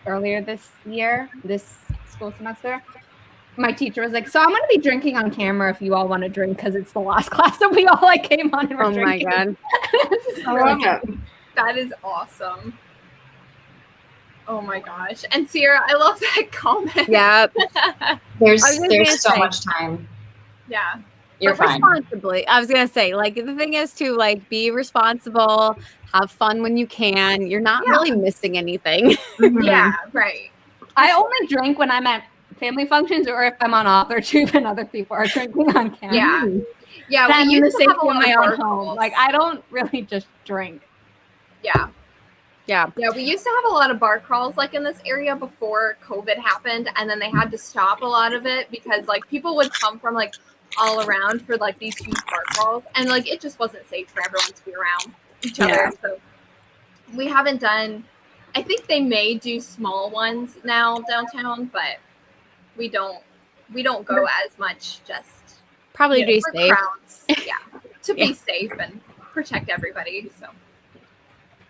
earlier this school semester, my teacher was like, so I'm going to be drinking on camera if you all want to drink, because it's the last class that we all like came on and were drinking. My God. I love it. That is awesome. Oh my gosh. And Sierra, I love that comment. Yeah. There's so much time. Yeah. You're fine. Responsibly. I was going to say, like, the thing is to, like, be responsible, have fun when you can. You're not really missing anything. Yeah, right. I only drink when I'm at family functions or if I'm on AuthorTube and other people are drinking on camera. Yeah. Yeah. Then We in the used to have safety a of lot my of own bar home. crawls. Like, I don't really just drink. Yeah. Yeah. Yeah, we used to have a lot of bar crawls like in this area before COVID happened, and then they had to stop a lot of it because like people would come from like all around for like these huge bar crawls, and like it just wasn't safe for everyone to be around each other. So we haven't done. I think they may do small ones now downtown, but we don't go as much. Just Probably be for safe. crowds, to be safe and protect everybody. So.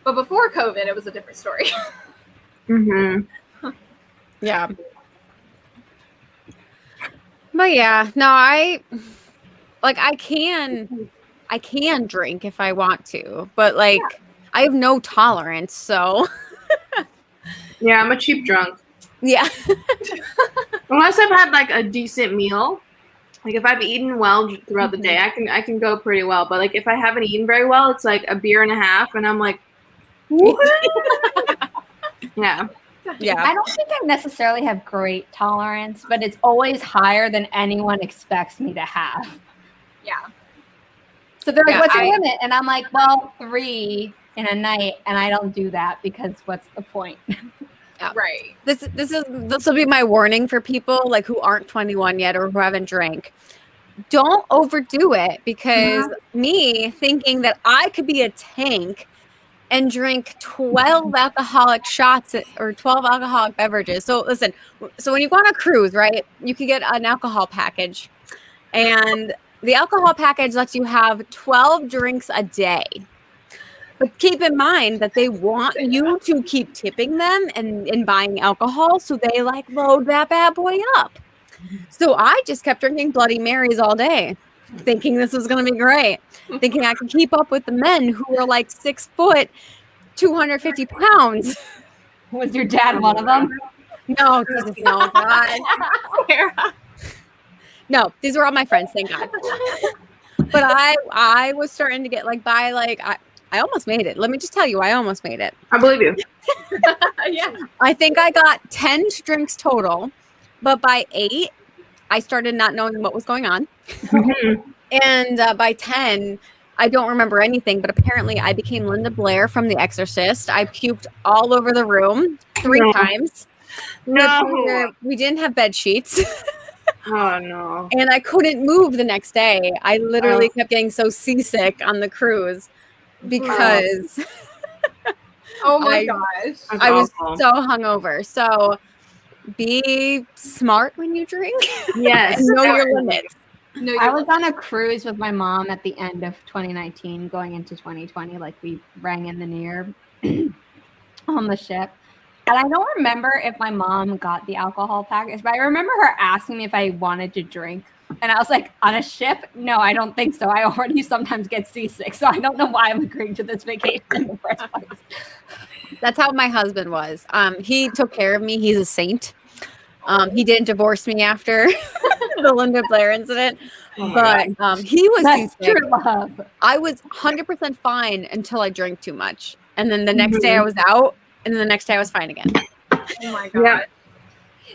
But before COVID, it was a different story. Yeah. But yeah, no, I can drink if I want to, but like I have no tolerance, so Yeah, I'm a cheap drunk. yeah. Unless I've had like a decent meal. Like if I've eaten well throughout the day, I can go pretty well. But like if I haven't eaten very well, it's like a beer and a half, and I'm like, yeah. I don't think I necessarily have great tolerance, but it's always higher than anyone expects me to have. Yeah. So they're like, what's your limit? And I'm like, well, 3 in a night, and I don't do that because what's the point? Right. This will be my warning for people like who aren't 21 yet or who haven't drank. Don't overdo it, because me thinking that I could be a tank and drink 12 alcoholic shots or 12 alcoholic beverages. So listen, so when you go on a cruise, right, you can get an alcohol package, and the alcohol package lets you have 12 drinks a day. But keep in mind that they want you to keep tipping them and buying alcohol, so they like load that bad boy up. So I just kept drinking Bloody Marys all day, thinking this was going to be great, thinking I could keep up with the men who were like 6 foot, 250 pounds. Was your dad one of them? No, Jesus, no, God. No, these were all my friends, thank God. But I was starting to get like by like I almost made it. Let me just tell you, I almost made it. I believe you. Yeah. I think I got 10 drinks total, but by 8, I started not knowing what was going on. And by 10, I don't remember anything, but apparently I became Linda Blair from The Exorcist. I puked all over the room 3 times. No. We didn't have bed sheets. Oh no. And I couldn't move the next day. I literally kept getting so seasick on the cruise because Oh my gosh. I was so hungover. So be smart when you drink. Yes. And know your limits. No, I was on a cruise with my mom at the end of 2019, going into 2020. Like we rang in the new year on the ship. And I don't remember if my mom got the alcohol package, but I remember her asking me if I wanted to drink. And I was like, on a ship? No, I don't think so. I already sometimes get seasick. So I don't know why I'm agreeing to this vacation in the first place. That's how my husband was. He took care of me. He's a saint. He didn't divorce me after the Linda Blair incident, but he was That's seasick. true love. I was 100% fine until I drank too much. And then the next day I was out, and then the next day I was fine again. Oh my God. Yeah.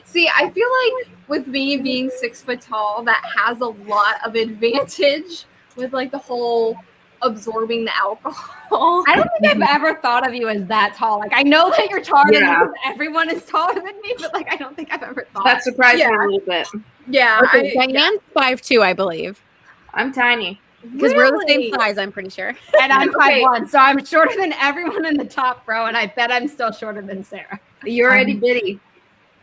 See, I feel like with me being 6 foot tall, that has a lot of advantage with like the whole absorbing the alcohol. I don't think I've ever thought of you as that tall. Like I know that you're taller than me Yeah. because everyone is taller than me, but like I don't think I've ever thought. That surprised me Yeah. a little bit. Yeah. Okay, Diane's 5'2", I believe. I'm tiny. Because we're the Really? same size, I'm pretty sure. And I'm Okay. 5'1", so I'm shorter than everyone in the top row, and I bet I'm still shorter than Sarah. You're itty bitty.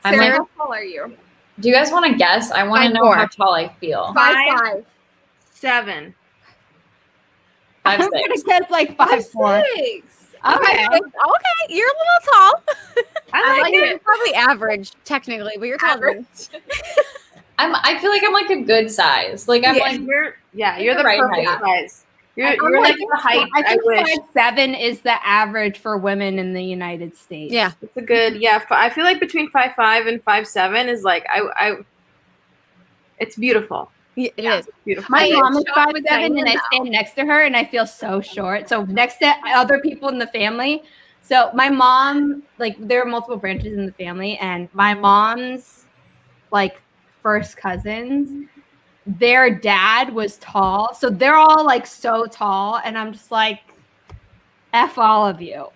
I'm Sarah, like, how tall are you? do you guys want to guess? I want to know 5'4". how tall I feel. 5'5". 7. 5'6". I'm gonna guess like 5'4". 6. Okay. Okay, you're a little tall. I like You're it. probably average, technically, but you're taller. Average. I feel like I'm like a good size. Like I'm like You're the the right perfect height. size. You're I'm like the height I I think wish. 5'7" is the average for women in the United States. Yeah. It's a good I feel like between 5'5" and 5'7" is like I it's beautiful. It Yeah. is. It's beautiful. My I mom is shop with 5'7", and Diane I now. stand next to her, and I feel so short. So next to other people in the family. So my mom, like, there are multiple branches in the family, and my mom's like first cousins, their dad was tall, so they're all like so tall, and I'm just like, F all of you.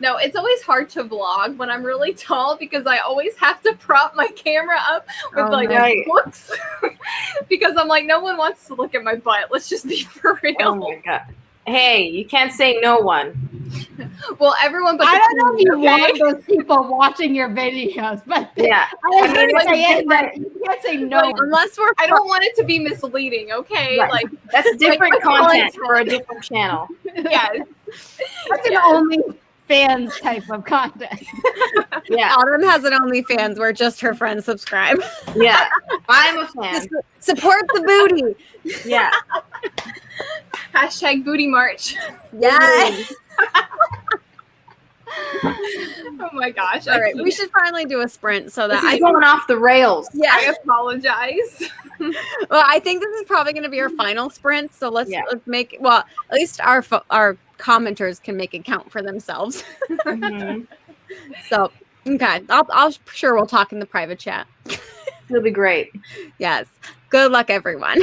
No, it's always hard to vlog when I'm really tall because I always have to prop my camera up with Oh, like right. books because I'm like, no one wants to look at my butt. Let's just be for real. Oh my god. Hey, you can't say no one. Well, everyone but I the don't know if you team, okay? want those people watching your videos, but Yeah. I was I mean, gonna it's say it, but you can't say no. Like, Unless we're I don't want it to be misleading, okay? Right. Like, That's different my content content. for a different channel. yeah, That's an only fans type of content. Yeah. Autumn has an OnlyFans where just her friends subscribe. Yeah. I'm a fan. Support the booty. Yeah. hashtag booty march. Yes. Oh my gosh. All right, we should finally do a sprint so that This is going off the rails. I apologize. Well, I think this is probably going to be our final sprint. So let's make at least our commenters can make it count for themselves. Mhm. So okay, I'll sure we'll talk in the private chat. It'll be great. Yes. Good luck, everyone.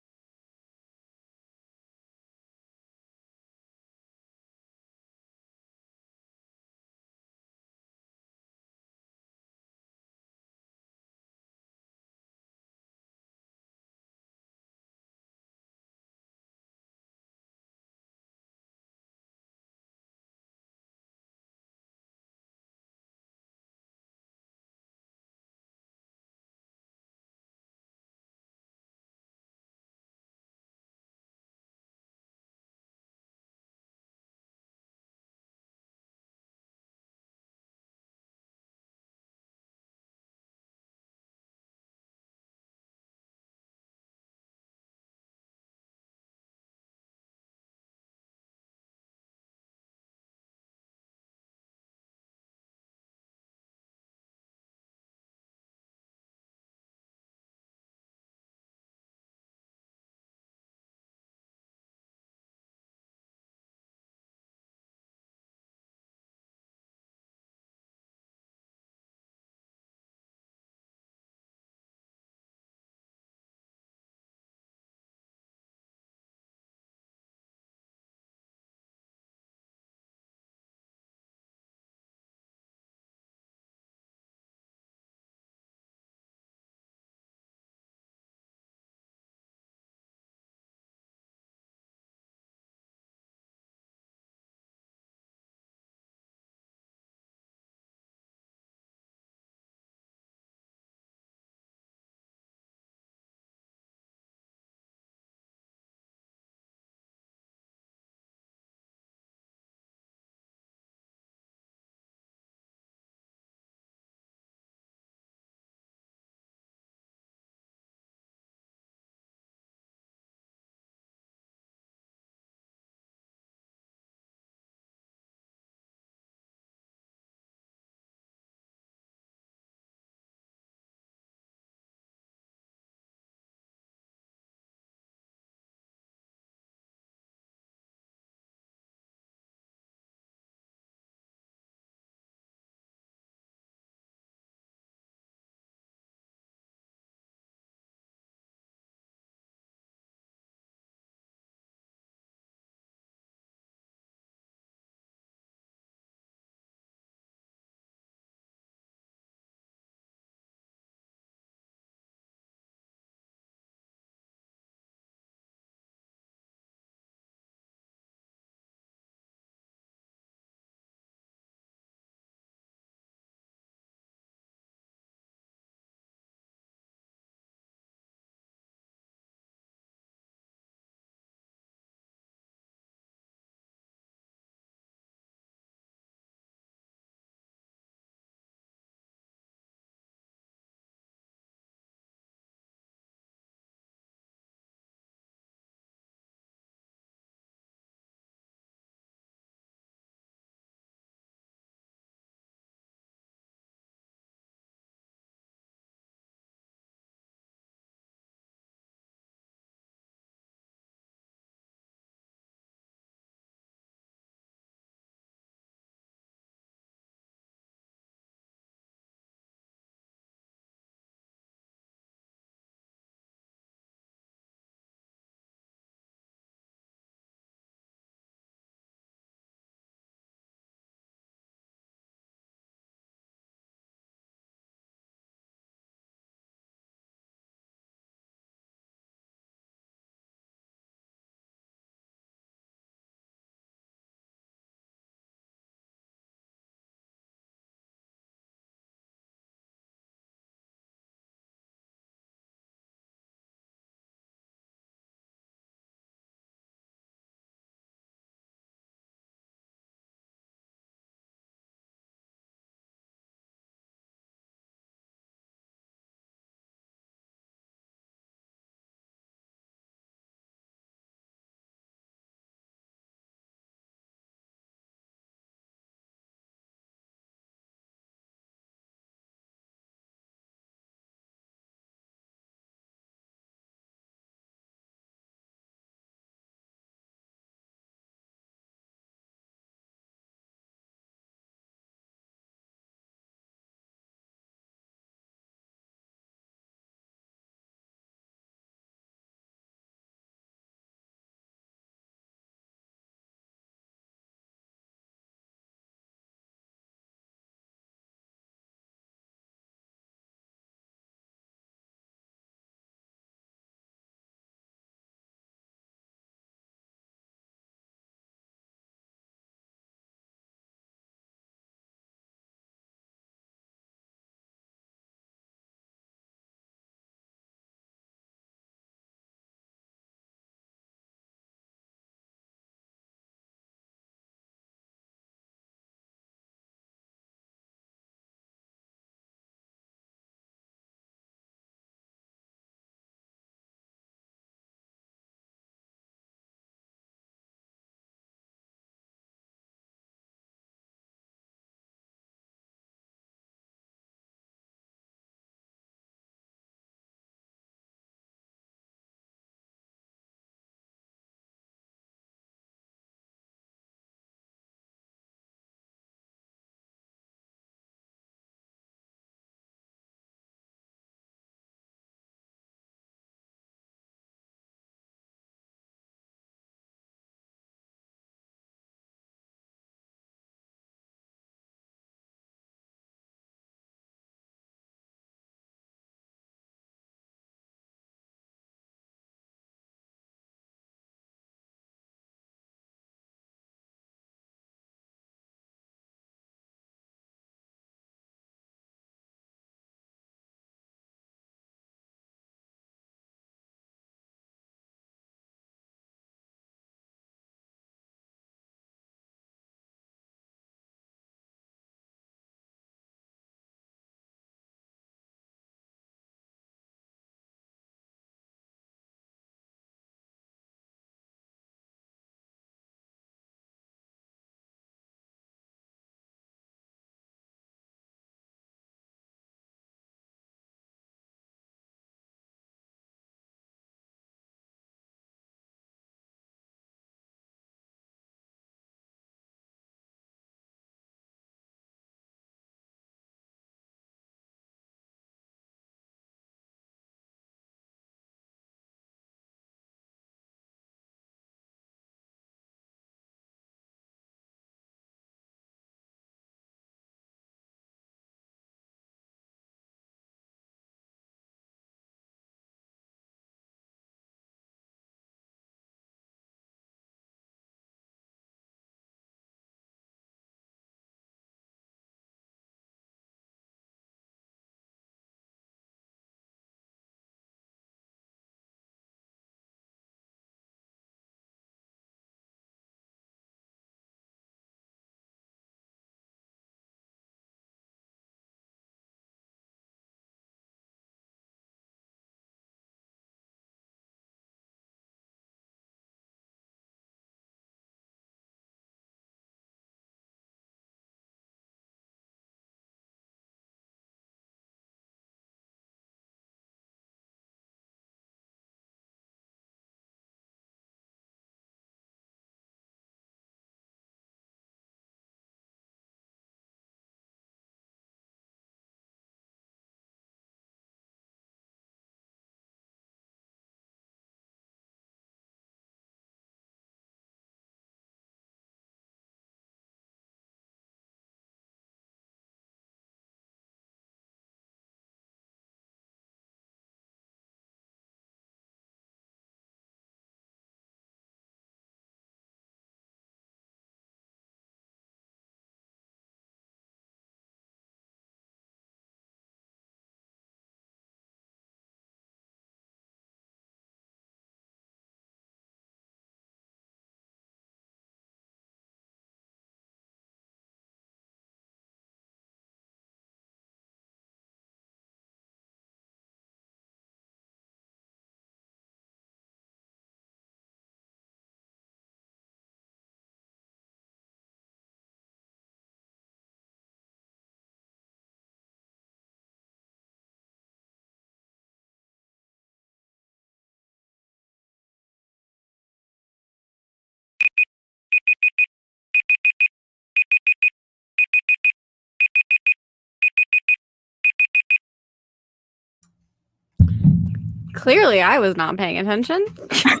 Clearly, I was not paying attention. Oh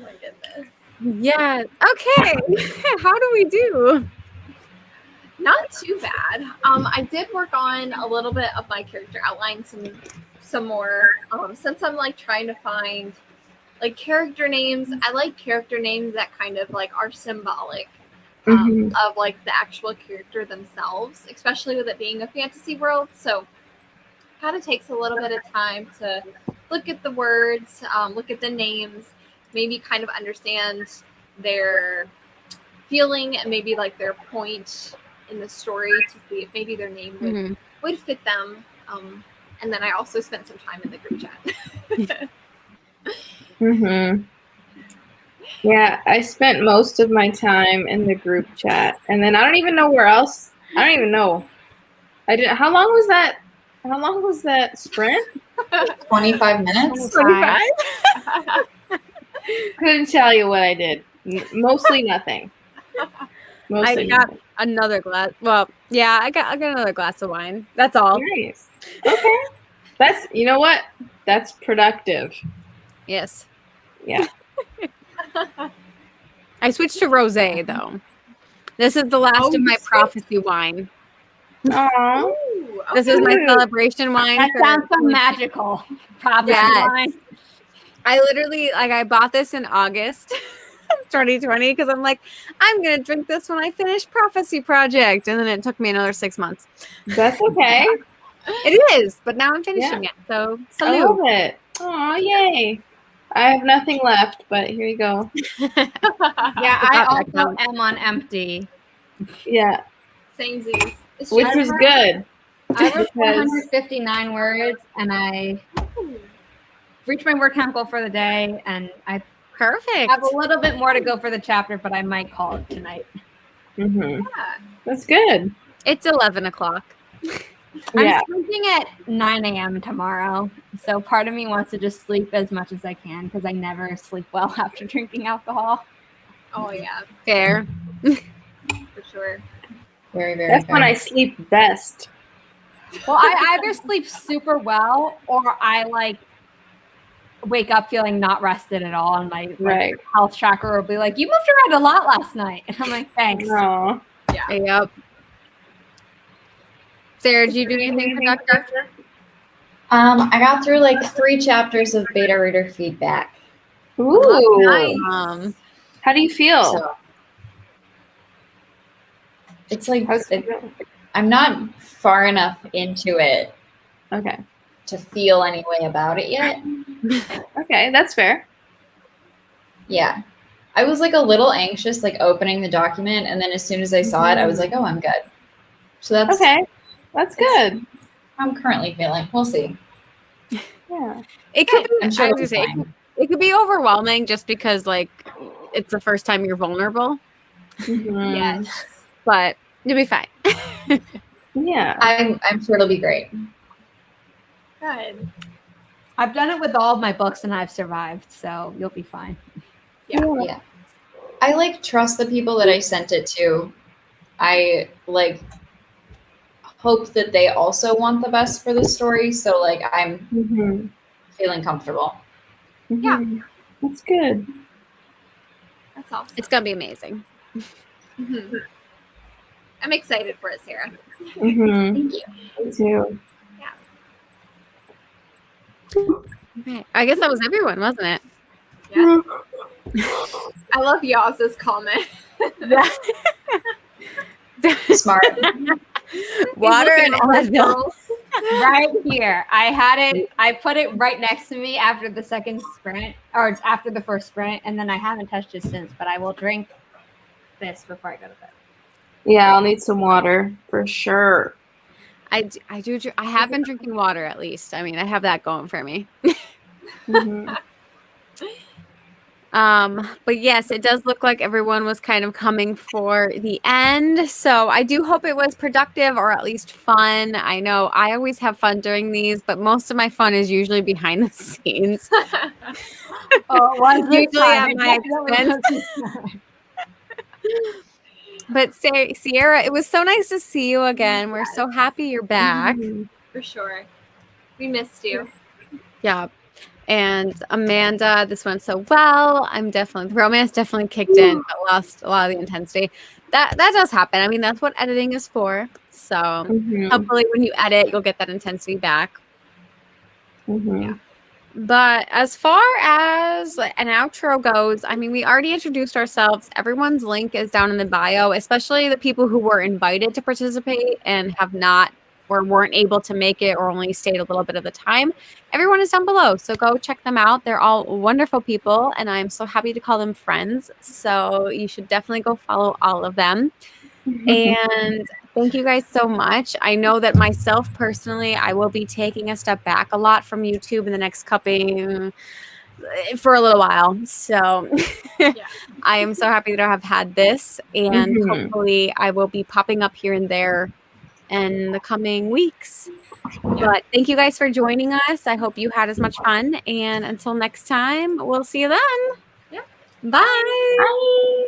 my goodness. Yeah. Okay. How do we do? Not too bad. I did work on a little bit of my character outline, some more. Since I'm like trying to find like character names. I like character names that kind of like are symbolic of like the actual character themselves, especially with it being a fantasy world. So kind of takes a little bit of time to look at the words, look at the names, maybe kind of understand their feeling and maybe like their point in the story to see if maybe their name would fit them. And then I also spent some time in the group chat. Yeah, I spent most of my time in the group chat, and then I don't even know where else. I don't even know. I did. How long was that? How long was that sprint? 25 minutes. 25? Couldn't tell you what I did. Mostly nothing. I got another glass. Well, yeah, I got another glass of wine. That's all. Nice. Okay. That's, you know what? That's productive. Yes. Yeah. I switched to rosé though. This is the last of my prophecy wine. Aww. This is my celebration wine. That sounds so magical. Prophecy wine. I literally I bought this in August 2020 because I'm like, I'm gonna drink this when I finish Prophecy Project, and then it took me another 6 months. That's okay. It is, but now I'm finishing it. So I love it. Aw, yay. I have nothing left, but here you go. Yeah, I also am on empty. Yeah. Same Z's. Which is good. I wrote 459 words, and I reached my word count goal for the day, and I have a little bit more to go for the chapter, but I might call it tonight. Yeah. That's good. It's 11 o'clock. I'm sleeping at 9 a.m. tomorrow, so part of me wants to just sleep as much as I can because I never sleep well after drinking alcohol. Oh yeah, Fair. for sure. Very, very. That's when I sleep best. Well, I either sleep super well or I like wake up feeling not rested at all, and my health tracker will be like, "You moved around a lot last night," and I'm like, "Thanks." Aww. Yeah. Yep. Sarah, did you do anything productive? I got through like 3 chapters of beta reader feedback. Ooh. Nice. How do you feel? So, it's like I'm not far enough into it to feel any way about it yet. Okay, that's fair. Yeah. I was like a little anxious, like opening the document, and then as soon as I saw it, I was like, oh, I'm good. So that's okay. That's good. I'm currently feeling. We'll see. Yeah. It could be, I'm sure I it'll was be gonna say, fine. it could be overwhelming just because like it's the first time you're vulnerable. Yes. But you'll be fine. Yeah. I'm sure it'll be great. Good. I've done it with all of my books and I've survived, so you'll be fine. Yeah. I like trust the people that I sent it to. I like hope that they also want the best for the story. So like I'm feeling comfortable. Yeah. That's good. That's awesome. It's gonna be amazing. I'm excited for it, Sarah. Thank you. Me too. Okay. I guess that was everyone, wasn't it? Yeah. I love Yaz's comment. Smart. Water and Advil. Right here. I had it. I put it right next to me after the second sprint, or after the first sprint, and then I haven't touched it since. But I will drink this before I go to bed. Yeah, I'll need some water for sure. I have been drinking water at least. I mean, I have that going for me. But yes, it does look like everyone was kind of coming for the end. So I do hope it was productive or at least fun. I know I always have fun doing these, but most of my fun is usually behind the scenes. Usually at my expense. But Sierra, it was so nice to see you again. We're so happy you're back. For sure. We missed you. Yeah. And Amanda, this went so well. The romance definitely kicked in, but lost a lot of the intensity. That does happen. I mean, that's what editing is for. So hopefully when you edit, you'll get that intensity back. Yeah. But as far as an outro goes, I mean, we already introduced ourselves. Everyone's link is down in the bio, especially the people who were invited to participate and have not or weren't able to make it or only stayed a little bit of the time. Everyone is down below. So go check them out. They're all wonderful people, and I'm so happy to call them friends. So you should definitely go follow all of them. And thank you guys so much. I know that myself personally, I will be taking a step back a lot from YouTube in the next for a little while. So I am so happy that I have had this, and hopefully I will be popping up here and there in the coming weeks. But thank you guys for joining us. I hope you had as much fun, and until next time, we'll see you then. Yeah. Bye. Bye.